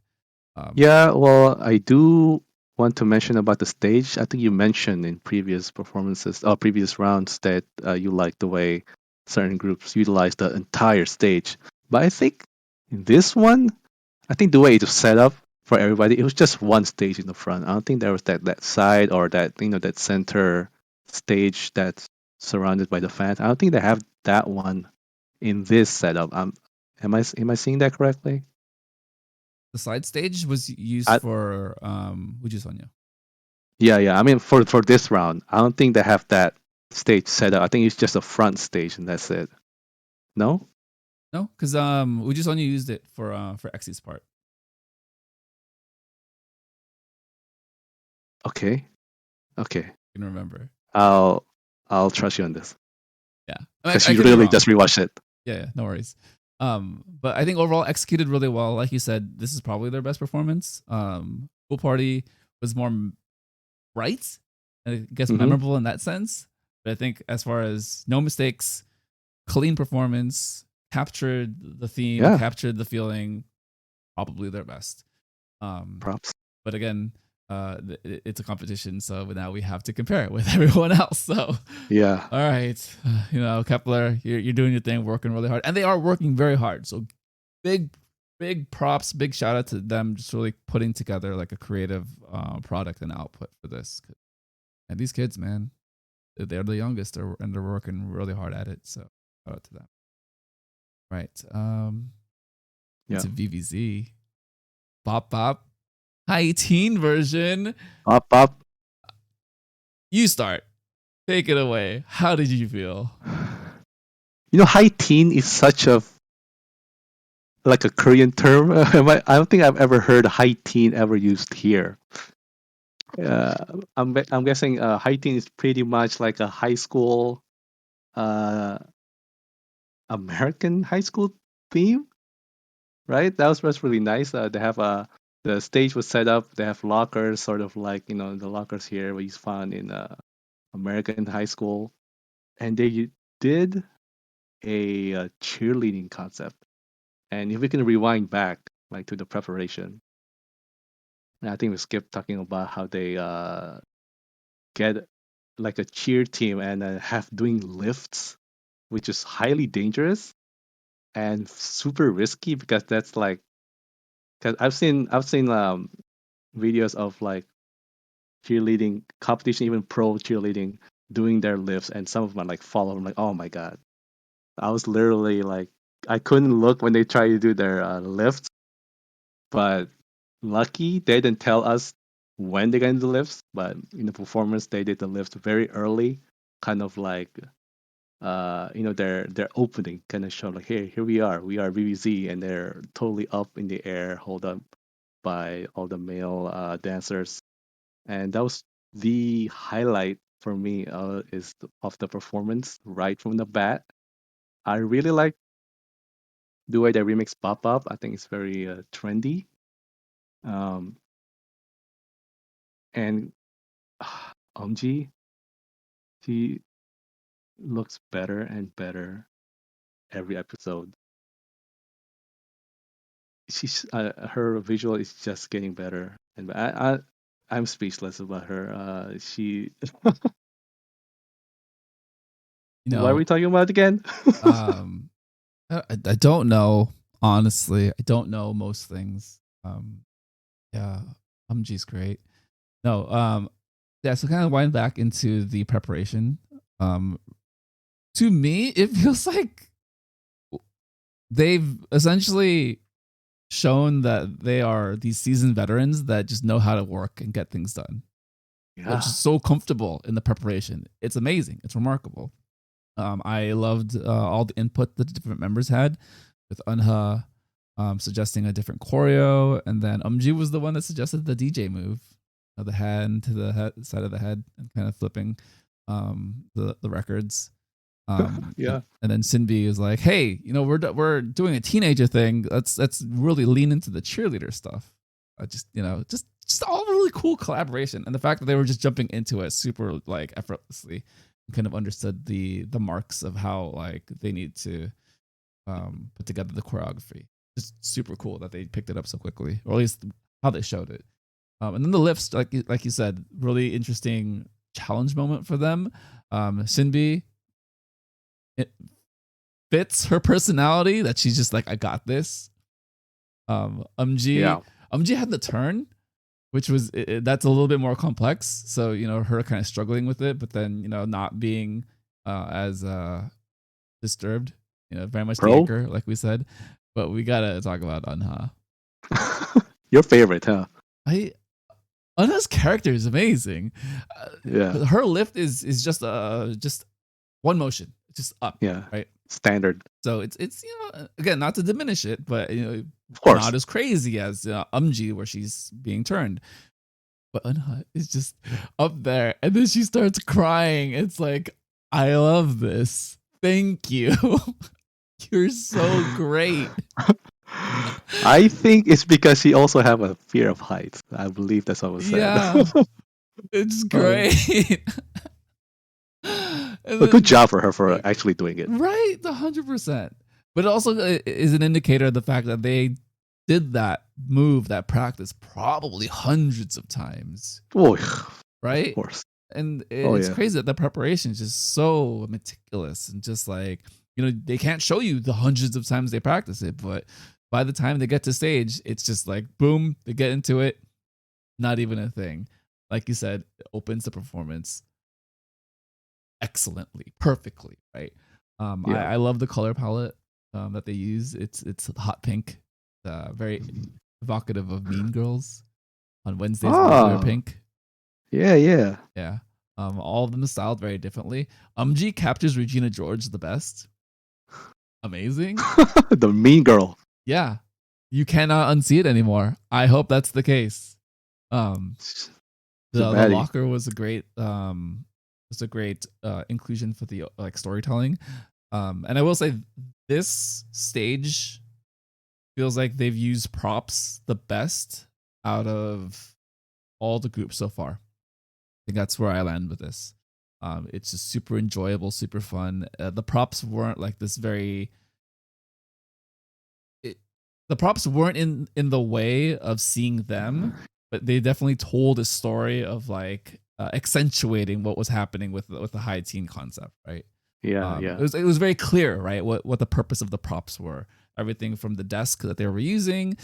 Um, Yeah, well, I do want to mention about the stage. I think you mentioned in previous performances or previous rounds that you like the way certain groups utilize the entire stage. But I think in this one, I think the way it was set up for everybody, it was just one stage in the front. I don't think there was that side or that that center stage that's surrounded by the fans. I don't think they have that one in this setup. Am I seeing that correctly? the side stage was used I, for WJSN. yeah. I mean, for this round, I don't think they have that stage set up. I think it's just a front stage and that's it. No? No, because WJSN used it for Xy's part. Okay. Okay. I can remember. I'll I'll trust you on this Yeah, because I you could be really wrong. just rewatched it. Yeah, no worries. But I think overall executed really well. Like you said, this is probably their best performance. Pool Party was more bright, and I guess Hmm. memorable in that sense. But I think as far as no mistakes, clean performance, captured the theme, Yeah. captured the feeling, probably their best. Um, Props. but again, it's a competition, so now we have to compare it with everyone else. So, Yeah. all right, Kepler, you're doing your thing, working really hard, and they are working very hard. So big, big props, big shout out to them, just really putting together like a creative product and output for this. And these kids, man, they're the youngest, and they're working really hard at it. So shout out to them. Right. Yeah. It's a VVZ. Bop bop. Highteen version. Up. You start. Take it away. How did you feel? High teen is such a like a Korean term. I don't think I've ever heard high teen ever used here. Uh, I'm guessing high teen is pretty much like a high school, uh, American high school theme, right? That's really nice. They have the stage was set up. They have lockers, sort of like the lockers here we found in American high school, and they did a, cheerleading concept. And if we can rewind back, like to the preparation, and I think we skipped talking about how they get like a cheer team and have doing lifts, which is highly dangerous and super risky because that's like because I've seen videos of like cheerleading competition, even pro cheerleading, doing their lifts, and some of them like fall over. I'm like, oh my god! I was literally like, I couldn't look when they try to do their lifts, but lucky they didn't tell us when they're going to do the lifts. But in the performance, they did the lifts very early, kind of like their opening kind of show like here we are VVZ, and they're totally up in the air, hold up by all the male dancers, and that was the highlight for me of the performance right from the bat. I really like the way they remix Pop Up. I think it's very trendy. Um, and Omji, she looks better and better every episode. She's her visual is just getting better, and I'm speechless about her. She you What are we know, talking about again? um, I don't know. Honestly, I don't know most things. Yeah, Umji's great. No, yeah. So kind of wind back into the preparation. Um, to me, it feels like they've essentially shown that they are these seasoned veterans that just know how to work and get things done. They're Yeah. just so comfortable in the preparation. It's amazing. It's remarkable. I loved all the input that the different members had, with Unha suggesting a different choreo, and then Umji was the one that suggested the DJ move, the hand to the side of the head and kind of flipping the records. Yeah. And then Sinbi is like, "Hey, we're doing a teenager thing. Let's really lean into the cheerleader stuff. Just all really cool collaboration, and the fact that they were just jumping into it super like effortlessly, and kind of understood the marks of how like they need to put together the choreography. Just super cool that they picked it up so quickly, or at least how they showed it. And then the lifts, like you said, really interesting challenge moment for them. Sinbi, it fits her personality that she's just like, I got this. Yeah. Umji had the turn, which was that's a little bit more complex. So her kind of struggling with it, but then not being as disturbed. Very much the Pro? anchor, like we said. But we gotta talk about Unha. Your favorite, huh? Unha's character is amazing. Yeah. Her lift is just one motion, just up. Yeah. Right. Standard. So it's again, not to diminish it, but Of course. not as crazy as Umji, where she's being turned. But Unha is just up there, and then she starts crying. It's like, I love this. Thank you. You're so great. I think it's because she also have a fear of heights. I believe that's what was said. Yeah, it's great. But good job for her for actually doing it. Right, 100%. But it also is an indicator of the fact that they did that move, that practice, probably hundreds of times. Oh, right? Of course. And it's crazy that the preparation is just so meticulous and just like, they can't show you the hundreds of times they practice it, but by the time they get to stage, it's just like, boom, they get into it. Not even a thing. Like you said, it opens the performance excellently, perfectly, right? I love the color palette that they use. It's hot pink, very evocative of Mean Girls. On Wednesdays, wear pink. Yeah. All of them styled very differently. Umji captures Regina George the best. Amazing. The Mean Girl. Yeah, you cannot unsee it anymore. I hope that's the case. The locker was a great inclusion for the like storytelling. And I will say this stage feels like they've used props the best out of all the groups so far. I think that's where I land with this. It's just super enjoyable, super fun. The props weren't like this the props weren't in the way of seeing them, but they definitely told a story of like accentuating what was happening with the Highteen concept, right? Yeah. It was very clear, right? What the purpose of the props were. Everything from the desk that they were using,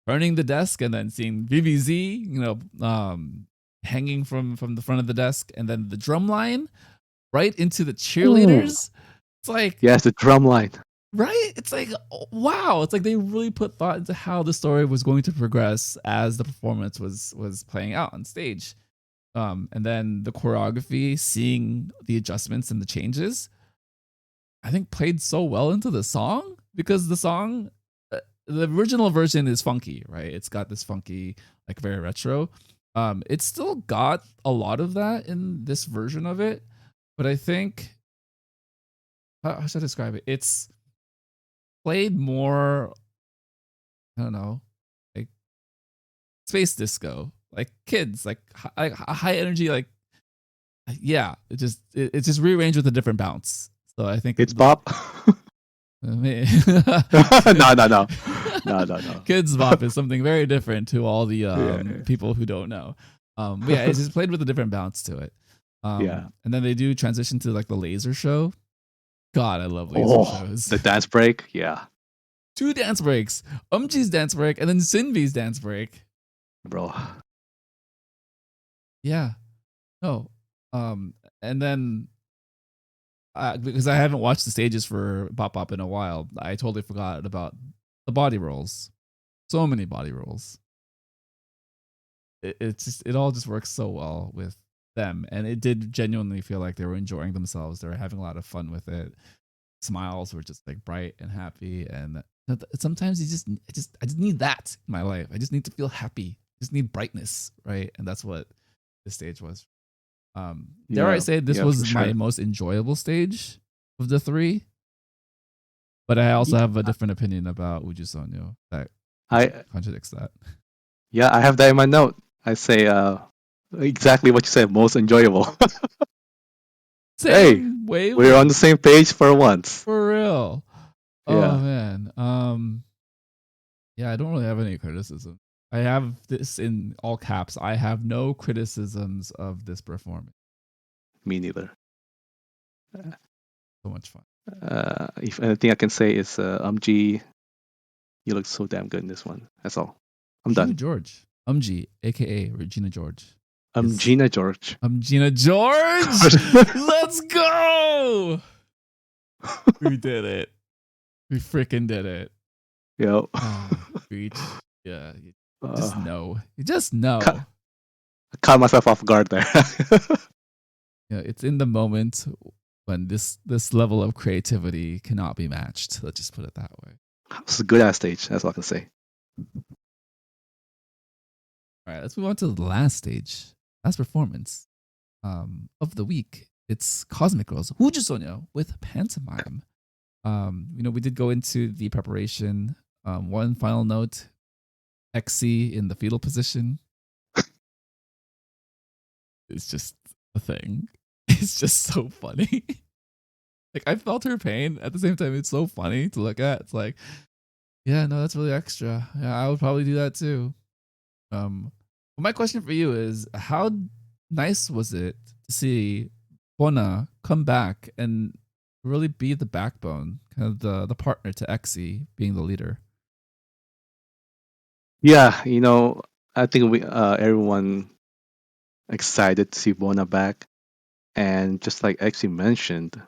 burning the desk, and then seeing VIVIZ, hanging from the front of the desk, and then the drum line right into the cheerleaders. It's like, yes, the drum line. Right? It's like, wow. It's like they really put thought into how the story was going to progress as the performance was playing out on stage. And then the choreography, seeing the adjustments and the changes, I think played so well into the song, because the song, the original version is funky, right? It's got this funky, like very retro. It's still got a lot of that in this version of it, but I think, how should I describe it? It's played more, I don't know, like space disco, like kids, like high energy, like it's just rearranged with a different bounce. So I think it's bop. No. Kids bop is something very different to all the people who don't know. But yeah, it's just played with a different bounce to it. And then they do transition to like the laser show, God, I love laser Oh, shows. the dance break. Yeah, 2 dance breaks. Umji's dance break and then Sinvi's dance break. bro. Yeah. No. And then because I haven't watched the stages for Pop Pop in a while, I totally forgot about the body rolls. So many body rolls. It all just works so well with them, and it did genuinely feel like they were enjoying themselves. They were having a lot of fun with it. Smiles were just like bright and happy, and sometimes I just need that in my life. I just need to feel happy. I just need brightness, right? And that's what this stage was. Dare I Yeah, say this yeah, for was my sure. most enjoyable stage of the 3, but I also Yeah, have a different opinion about Uju Sonyo that I contradicts that. yeah, I have that in my note. I say exactly what you said. Most enjoyable. Hey, Same wave we're on the same page for once. for real. Oh Yeah, man. Yeah, I don't really have any criticism. I have this in all caps. I have no criticisms of this performance. me neither. So much fun. If anything I can say is Umji, you look so damn good in this one. That's all. I'm Regina done. George. Umji, aka Regina George. Is Gina George. Gina George. Let's go. We did it. We freaking did it. Yo. Beach. Yeah. You just uh, know. You just know. caught myself off guard there. Yeah, it's in the moment when this level of creativity cannot be matched. Let's just put it that way. It's a good ass stage. That's all I can say. All right, let's move on to the last stage, last performance of the week. It's Cosmic Girls, Uju Sonyo with Pantomime. We did go into the preparation. One final note: XC in the fetal position. It's just a thing. It's just so funny. Like I felt her pain at the same time. It's so funny to look at. It's like, yeah, no, that's really extra. Yeah, I would probably do that too. But my question for you is, how nice was it to see Bona come back and really be the backbone, kind of the partner to Exy being the leader? Yeah, I think we everyone excited to see Bona back, and just like actually mentioned,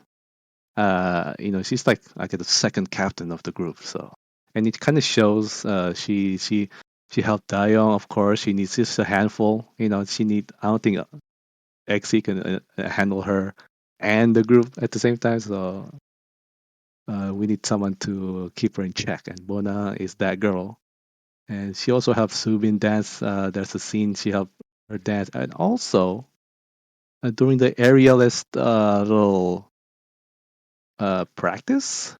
she's like the second captain of the group. So, and it kind of shows she helped Dayoung. Of course, she needs just a handful. She need. I don't think Exy can handle her and the group at the same time. So we need someone to keep her in check, and Bona is that girl. And she also helps Subin dance. There's a scene she helped her dance, and also during the aerialist little practice,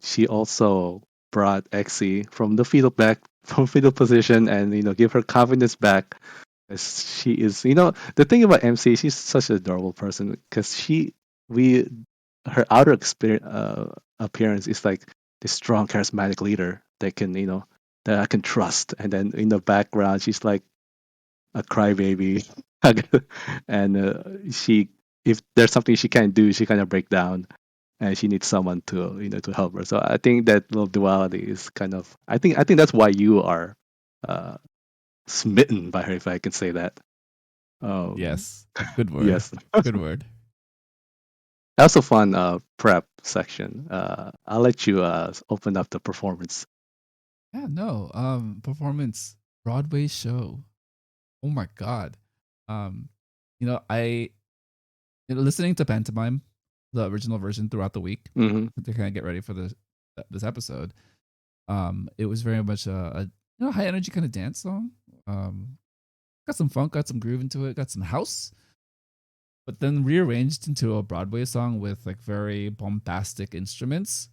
she also brought Exy from the fetal back from fetal position, and give her confidence back. As she is, the thing about MC, she's such an adorable person because we, her outer appearance is like this strong, charismatic leader that can, that I can trust, and then in the background, she's like a crybaby, and she, if there's something she can't do, she kind of break down, and she needs someone to, to help her. So I think that little duality is kind of, I think that's why you are uh, smitten by her, if I can say that. Um, Yes, good word. yes. Good word. That's a fun prep section. I'll let you open up the performance. Yeah, no. Performance Broadway show. Oh my god. Um, I listening to Pantomime, the original version throughout the week Hmm. to kind of get ready for this episode. It was very much a high energy kind of dance song. Got some funk, got some groove into it, got some house, but then rearranged into a Broadway song with like very bombastic instruments.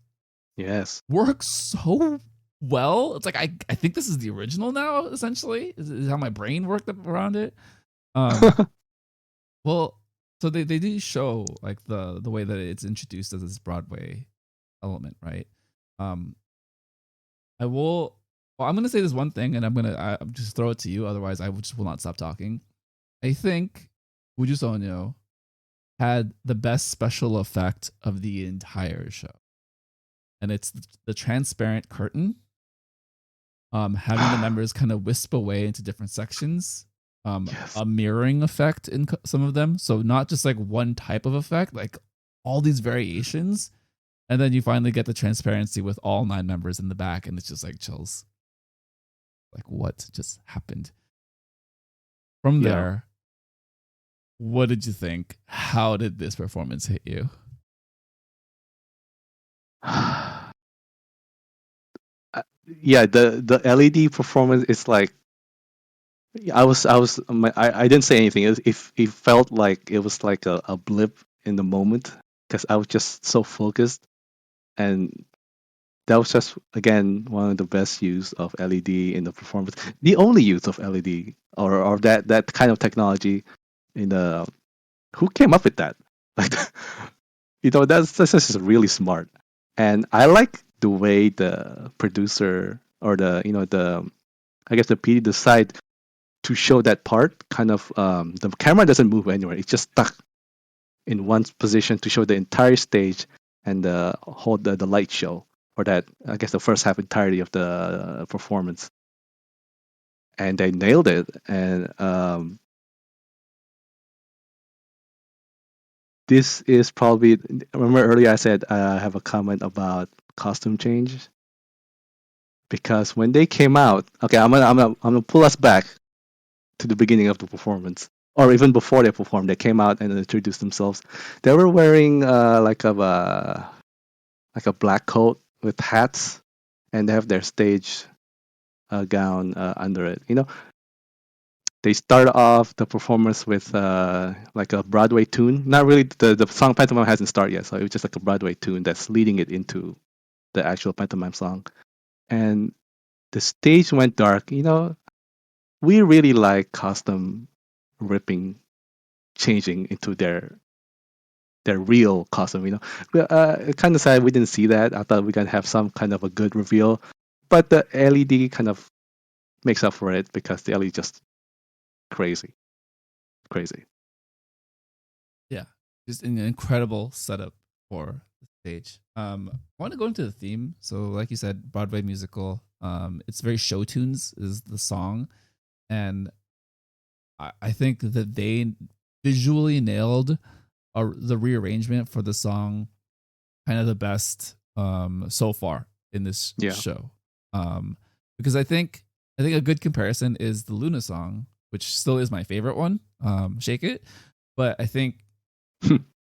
Yes. Works so well. It's like I think this is the original now. Essentially, is how my brain worked up around it. Well, so they do show like the way that it's introduced as this Broadway element, right? Um, I will. Well, I'm gonna say this one thing, and I'm just throw it to you. Otherwise, I just will not stop talking. I think Uju Sonyo had the best special effect of the entire show, and it's the transparent curtain, having the members kind of wisp away into different sections, Yes. a mirroring effect in some of them, so not just like one type of effect, like all these variations, and then you finally get the transparency with all 9 members in the back, and it's just like chills. Like, what just happened? From Yeah. there, what did you think? How did this performance hit you? Yeah, the LED performance is like I didn't say anything. It felt like it was like a blip in the moment because I was just so focused, and that was just again one of the best use of LED in the performance. The only use of LED or that kind of technology in the who came up with that? Like that's just really smart, and I like the way the producer or the I guess the PD decide to show that part. Kind of the camera doesn't move anywhere; it's just stuck in one position to show the entire stage and hold the light show for that. I guess the first half entirety of the performance, and they nailed it. And this is probably remember earlier I said I have a comment about costume change because when they came out, okay, I'm gonna pull us back to the beginning of the performance, or even before they performed. They came out and introduced themselves. They were wearing like a black coat with hats, and they have their stage gown under it. They start off the performance with like a Broadway tune. Not really, the song Pantomime hasn't started yet, so it was just like a Broadway tune that's leading it into the actual Pantomime song. And the stage went dark. We really like costume ripping, changing into their real costume. Kind of sad we didn't see that. I thought we could have some kind of a good reveal, but the LED kind of makes up for it because the LED just crazy, crazy. Yeah, just an incredible setup for the stage. I want to go into the theme. So, like you said, Broadway musical. It's very show tunes is the song, and I think that they visually nailed the rearrangement for the song, kind of the best so far in this Yeah, show. Because I think a good comparison is the Luna song, which still is my favorite one, Shake It. But I think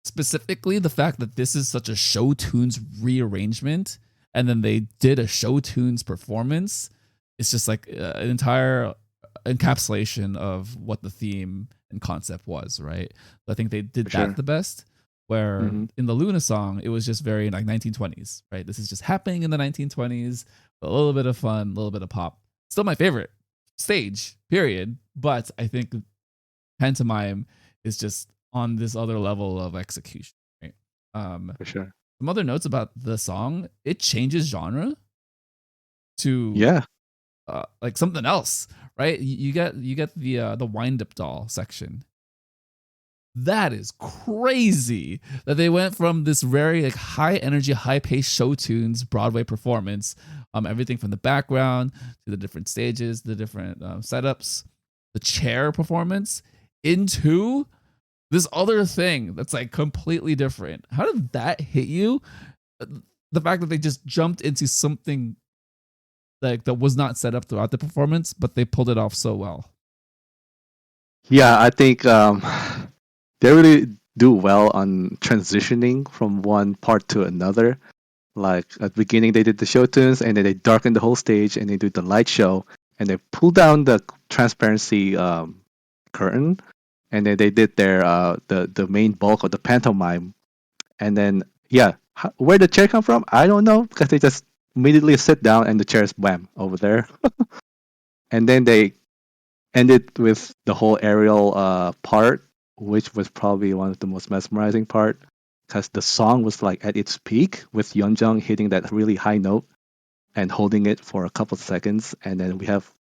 specifically the fact that this is such a show tunes rearrangement, and then they did a show tunes performance, it's just like an entire encapsulation of what the theme and concept was, right? I think they did for that sure. the best. Where Hmm. in the Luna song, it was just very like 1920s, right? This is just happening in the 1920s, a little bit of fun, a little bit of pop. Still my favorite stage, period. But I think Pantomime is just on this other level of execution, right? For sure. Some other notes about the song: it changes genre to Yeah, like something else, right? You get the wind up doll section. That is crazy that they went from this very like high energy, high paced show tunes Broadway performance, everything from the background to the different stages, the different setups, the chair performance, into this other thing that's like completely different. How did that hit you? Uh, The fact that they just jumped into something like that was not set up throughout the performance, but they pulled it off so well. yeah. I think they really do well on transitioning from one part to another. Like at the beginning, they did the show tunes, and then they darken the whole stage, and they do the light show, and they pull down the transparency curtain, and then they did their the main bulk of the pantomime, and then yeah, where the chair come from, I don't know because they just immediately sit down and the chair's bam over there, and then they ended with the whole aerial part, which was probably one of the most mesmerizing part because the song was like at its peak with Yeonjung hitting that really high note and holding it for a couple of seconds, and then we have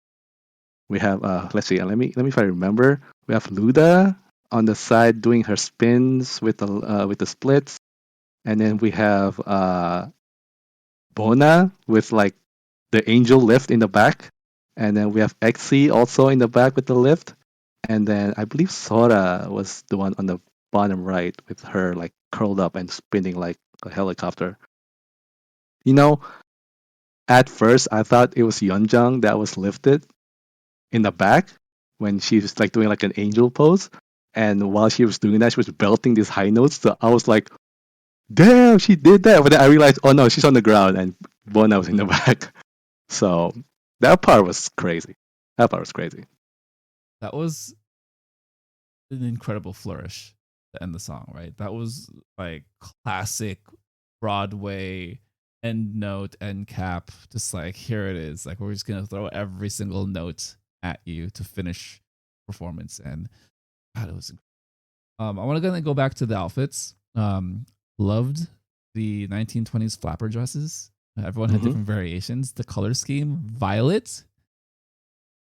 let's see, let me try to remember. We have Luda on the side doing her spins with the splits, and then we have Bona with like the angel lift in the back, and then we have Exy also in the back with the lift, and then I believe Sora was the one on the bottom right with her like curled up and spinning like a helicopter. You know, at first I thought it was Yeonjung that was lifted in the back when she was like doing like an angel pose, and while she was doing that, she was belting these high notes. So I was like, "Damn, she did that!" But then I realized, oh no, she's on the ground, and Bona was in the back. So that part was crazy. That part was crazy. That was an incredible flourish to end the song, right? That was like classic Broadway end note, end cap. Just like, here it is. Like, we're just gonna throw every single note at you to finish performance. And God, it was I want to go back to the outfits. Loved the 1920s flapper dresses. Everyone had Mhm. different variations. The color scheme, violet.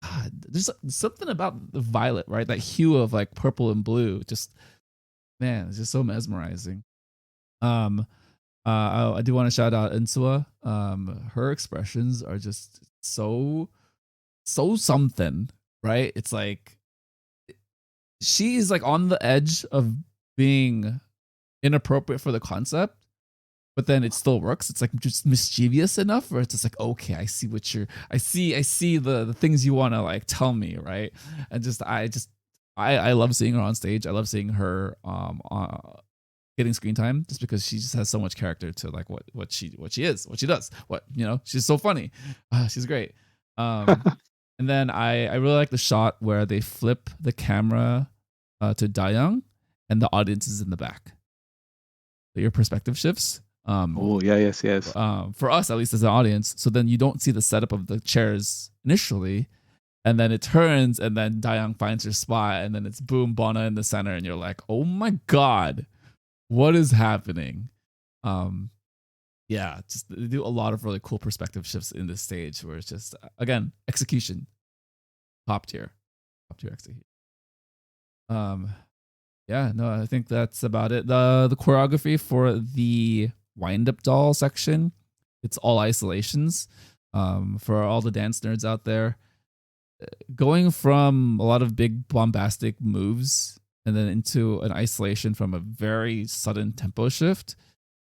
God, there's something about the violet, right? That hue of like purple and blue. Just, man, it's just so mesmerizing. I do want to shout out Insua. Her expressions are just so something, right? It's like she's like on the edge of being inappropriate for the concept, but then it still works. It's like just mischievous enough where it's just like, okay, I see the things you want to like tell me, right? And I love seeing her on stage. I love seeing her getting screen time just because she just has so much character to like what she is, what she does, she's so funny. She's great. And then I really like the shot where they flip the camera to Dayoung and the audience is in the back. So your perspective shifts. Oh yeah, yes. For us, at least as an audience, so then you don't see the setup of the chairs initially, and then it turns, and then Dayoung finds her spot, and then it's boom, Bona in the center, and you're like, oh my god, what is happening? Yeah, just they do a lot of really cool perspective shifts in this stage, where it's just again execution, top tier execution. Yeah, no, I think that's about it. The choreography for the wind up doll section, it's all isolations. For all the dance nerds out there, going from a lot of big bombastic moves and then into an isolation from a very sudden tempo shift,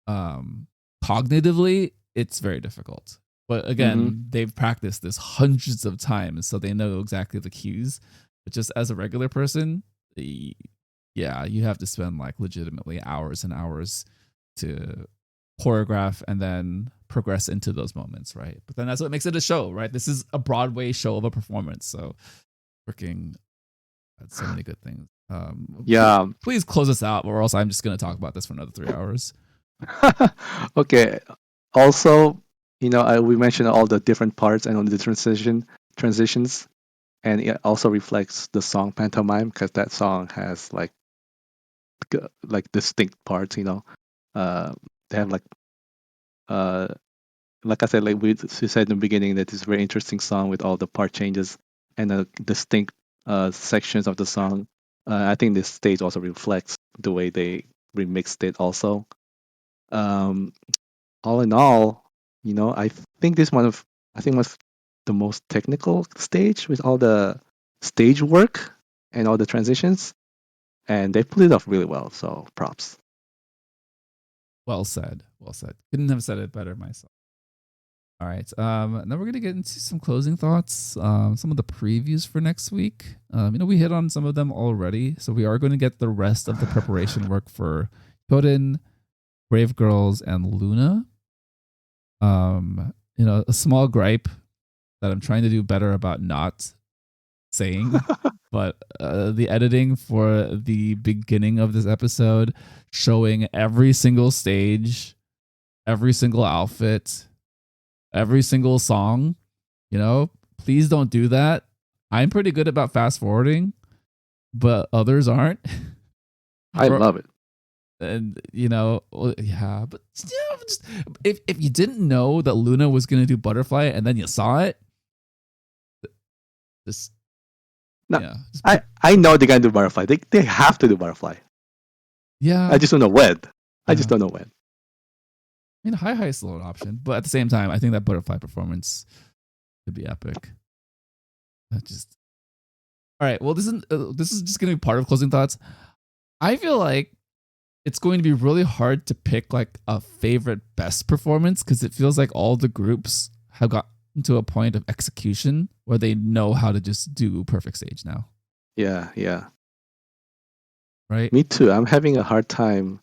cognitively, it's very difficult. But again, they've practiced this hundreds of times, so they know exactly the cues. But just as a regular person, yeah, you have to spend like legitimately hours and hours to choreograph and then progress into those moments, right? But then that's what makes it a show, right? This is a Broadway show of a performance, so freaking that's so many good things. Yeah. Please close us out, or else I'm just gonna talk about this for another 3 hours. Okay. Also, we mentioned all the different parts and all the transitions, and it also reflects the song Pantomime because that song has like distinct parts. They have like I said, like we said in the beginning, that it's a very interesting song with all the part changes and the distinct sections of the song. I think this stage also reflects the way they remixed it. Also, um, all in all, I think one of the most technical stage with all the stage work and all the transitions, and they pulled it off really well. So props. Well said. Well said. Couldn't have said it better myself. All right. Now we're gonna get into some closing thoughts. Some of the previews for next week. We hit on some of them already, so we are going to get the rest of the preparation work for Hyodin, Brave Girls, and Luna. A small gripe that I'm trying to do better about not saying, but the editing for the beginning of this episode, showing every single stage, every single outfit, every single song, please don't do that. I'm pretty good about fast forwarding, but others aren't. I love it. And yeah, but just, if you didn't know that Luna was gonna do Butterfly and then you saw it, just No, Yeah. Just I know they're gonna do butterfly. They have to do butterfly. yeah. I just don't know when. I just Yeah. don't know when. I mean, High is still an option, but at the same time, I think that butterfly performance could be epic. That just all right. Well, this is just gonna be part of closing thoughts. I feel like it's going to be really hard to pick like a favorite best performance because it feels like all the groups have gotten to a point of execution where they know how to just do perfect stage now, Yeah, yeah. right? Me too. I'm having a hard time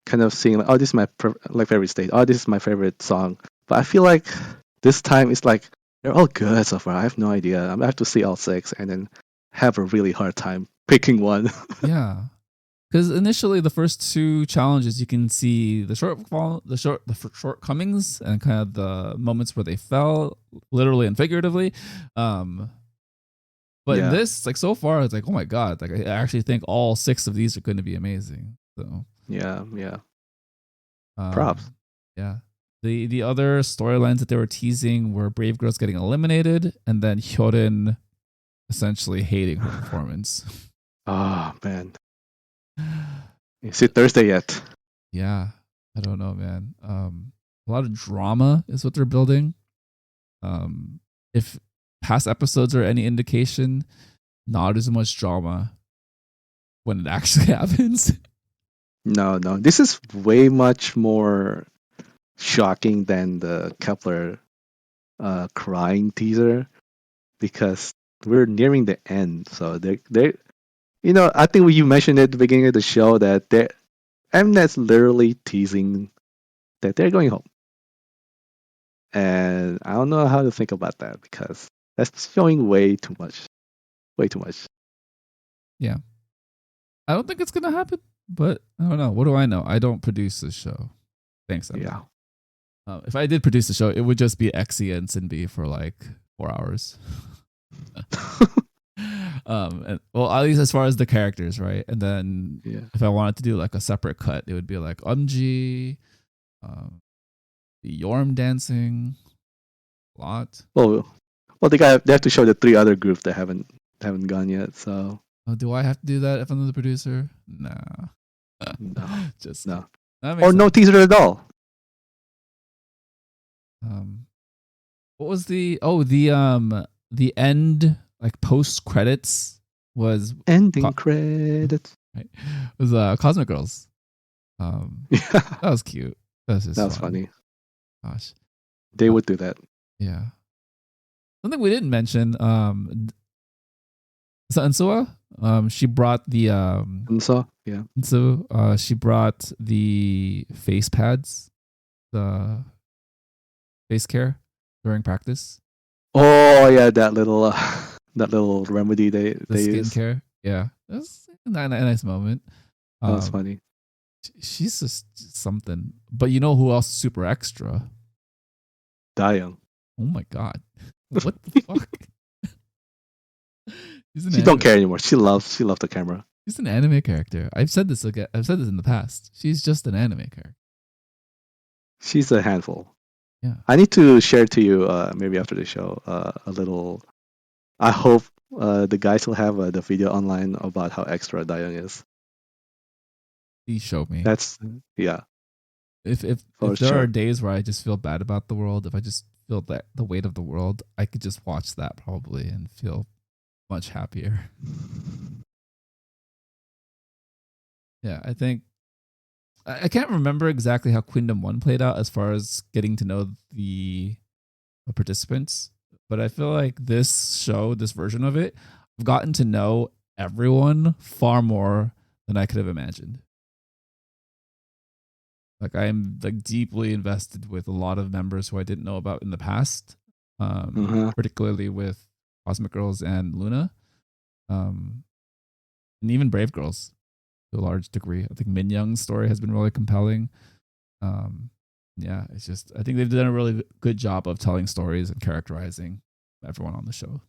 kind of seeing like, oh, this is my like favorite stage. Oh, this is my favorite song. But I feel like this time it's like they're all good so far. I have no idea. I'm gonna have to see all six and then have a really hard time picking one. Yeah. Because initially, the first two challenges, you can see the shortcomings, and kind of the moments where they fell, literally and figuratively. Um, but in Yeah. this, like so far, it's like, oh my god! Like I actually think all six of these are going to be amazing. So Yeah, yeah. um, Props. yeah. The other storylines that they were teasing were Brave Girls getting eliminated, and then Hyorin essentially hating her performance. Oh man. Is it Thursday yet? Yeah, I don't know, man. A lot of drama is what they're building. If past episodes are any indication, not as much drama when it actually happens. No, no. This is way much more shocking than the Kepler crying teaser because we're nearing the end. So they I think you mentioned at the beginning of the show that Mnet's literally teasing that they're going home. And I don't know how to think about that because that's showing way too much. Way too much. Yeah, I don't think it's gonna happen, but I don't know. What do I know? I don't produce this show. Thanks, Emma. Yeah. If I did produce the show, it would just be Exy and Sinbi for like 4 hours. And, well, at least as far as the characters, right? And then Yeah. if I wanted to do like a separate cut, it would be like Umji, the Yorm dancing, a lot. Well, they have to show the three other groups that haven't gone yet. So Oh, do I have to do that if I'm the producer? Nah. no, Just no, that or makes no sense. teaser at all. What was the the end like post credits was Ending credits. right, was Cosmic Girls. Yeah, That was cute. That was just that was fun. funny. Gosh, They would do that. yeah. Something we didn't mention. Sansua, she brought the And so yeah. she brought the face pads, the face care during practice. Oh yeah, that little that little remedy they The use. skincare. Yeah. That's a nice moment. That was funny. She's just something. But you know who else is super extra? Dayoung. Oh my god. What the fuck? She don't care anymore. She loves the camera. She's an anime character. I've said this again. I've said this in the past. She's just an anime character. She's a handful. Yeah. I need to share to you maybe after the show a little. I hope the guys will have the video online about how extra Dayoung is. Please show me. That's yeah. If there are days where I just feel bad about the world, if I just feel that the weight of the world, I could just watch that probably and feel much happier. Yeah, I think I can't remember exactly how Queendom 1 played out as far as getting to know the participants, but I feel like this show, this version of it, I've gotten to know everyone far more than I could have imagined. Like I'm like deeply invested with a lot of members who I didn't know about in the past, particularly with Cosmic Girls and Luna, and even Brave Girls to a large degree. I think Min Young's story has been really compelling. Yeah, it's just I think they've done a really good job of telling stories and characterizing everyone on the show.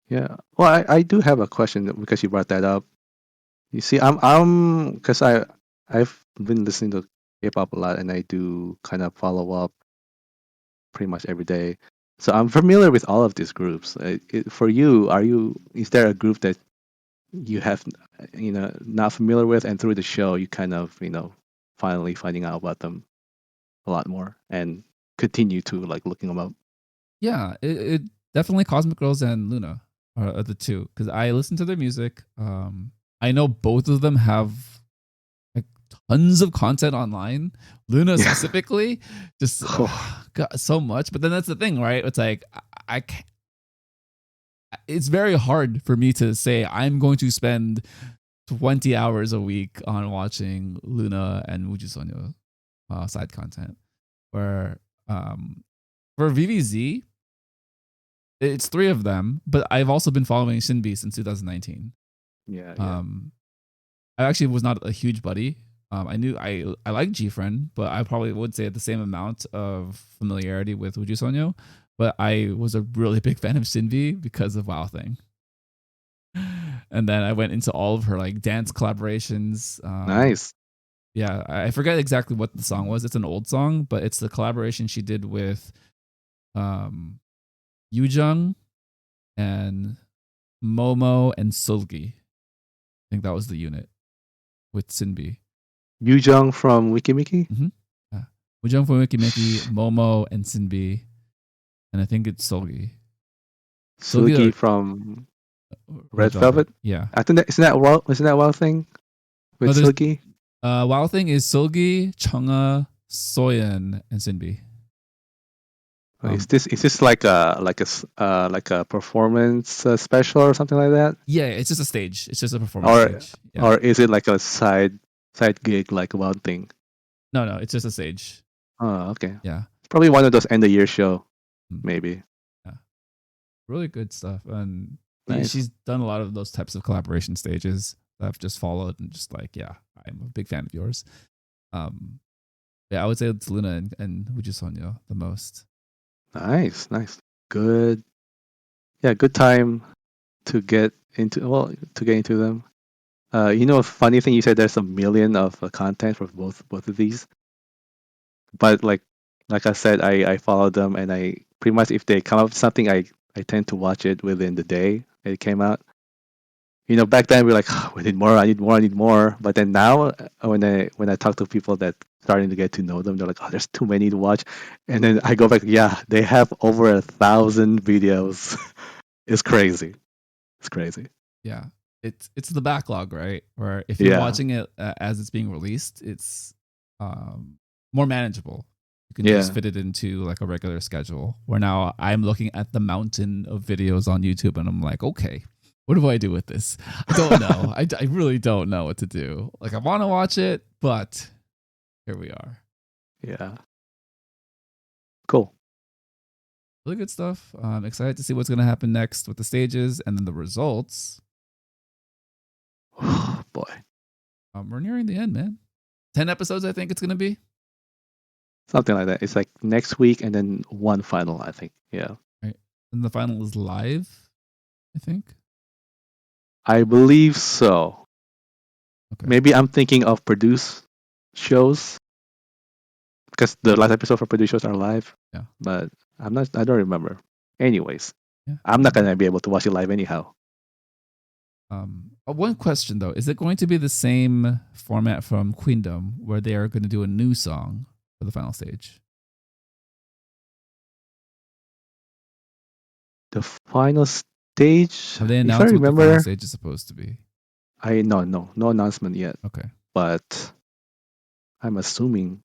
Yeah. Well, I do have a question because you brought that up. You see, I'm because I've been listening to K-pop a lot, and I do kind of follow up pretty much every day. So I'm familiar with all of these groups. For you, is there a group that you have, not familiar with, and through the show you kind of, finally finding out about them a lot more and continue to like looking them up? Yeah, it definitely Cosmic Girls and Luna are the two because I listen to their music. I know both of them have like tons of content online. Luna Yeah. specifically, just got so much. But then that's the thing, right? It's like I can't, it's very hard for me to say I'm going to spend 20 hours a week on watching Luna and Muji Sonyo side content. Where for VVZ, it's three of them, but I've also been following Shinbi since 2019. Yeah. I actually was not a huge buddy. I knew I like G-Friend, but I probably would say the same amount of familiarity with Uju Sonyo. But I was a really big fan of Shinbi because of Wow Thing. And then I went into all of her like dance collaborations. Nice. Yeah, I forget exactly what the song was. It's an old song, but it's the collaboration she did with Yoojung and Momo and Sulgi. I think that was the unit with Sinbi. Yu Jung from Wikimiki? Mm-hmm. Yeah. Yoojung from Wikimiki, Momo and Sinbi. And I think it's Sulgi. Sugi from Red Velvet? Yeah. I think isn't that Wow Thing with Sugi? Wow Thing is Sulgi, Chunga, Soyeon, and Sinbi. Is this like a performance special or something like that? Yeah, it's just a stage. It's just a performance stage. Yeah. Or is it like a side gig like Wow Thing? No, it's just a stage. Oh, okay. Yeah. It's probably one of those end of year show, maybe. Yeah. Really good stuff. And nice. She's done a lot of those types of collaboration stages that I've just followed and just like, yeah, I'm a big fan of yours. Yeah, I would say it's Luna and Uju Sonyo the most. Nice. Good. Yeah, good time to get into them. Funny thing, you said there's a million of content for both of these. But like I said, I follow them, and I pretty much, if they come up with something, I tend to watch it within the day it came out. Back then we were like, oh, we need more, I need more. But then now, when I talk to people that starting to get to know them, they're like, oh, there's too many to watch. And then I go back, yeah, they have over 1,000 videos. It's crazy. Yeah, it's the backlog, right? Where if you're watching it as it's being released, it's more manageable. You can just fit it into like a regular schedule. Where now I'm looking at the mountain of videos on YouTube, and I'm like, okay, what do I do with this? I don't know. I really don't know what to do. Like, I want to watch it, but here we are. Yeah. Cool. Really good stuff. I'm excited to see what's going to happen next with the stages and then the results. Oh, boy. We're nearing the end, man. 10 episodes, I think it's going to be. Something like that. It's like next week and then one final, I think. Yeah. Right. And the final is live, I think. I believe so. Okay. Maybe I'm thinking of produced shows, because the last episode for produced shows are live. Yeah. But I don't remember. Anyways, yeah. I'm not gonna be able to watch it live anyhow. One question though, is it going to be the same format from Queendom where they are going to do a new song for the final stage? The final stage. Have they announced what the final stage is supposed to be? No announcement yet. Okay. But I'm assuming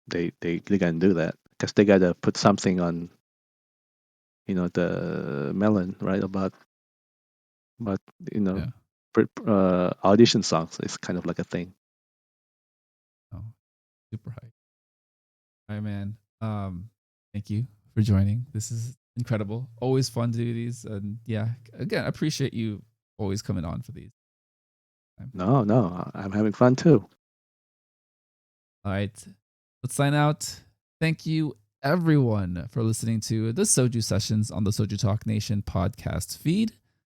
they're gonna do that, because they gotta put something on, the melon, right? About audition songs. It's kind of like a thing. Oh, super high. All right, man. Thank you for joining. This is incredible. Always fun to do these, and yeah, again, I appreciate you always coming on for these. No, I'm having fun too. All right, let's sign out. Thank you, everyone, for listening to the Soju Sessions on the Soju Talk Nation podcast feed.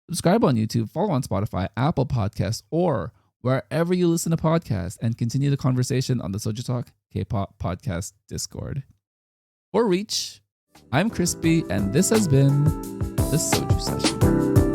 Subscribe on YouTube, follow on Spotify, Apple Podcasts, or wherever you listen to podcasts, and continue the conversation on the Soju Talk K-pop podcast Discord. For Reach, I'm Crispy, and this has been the Soju Session.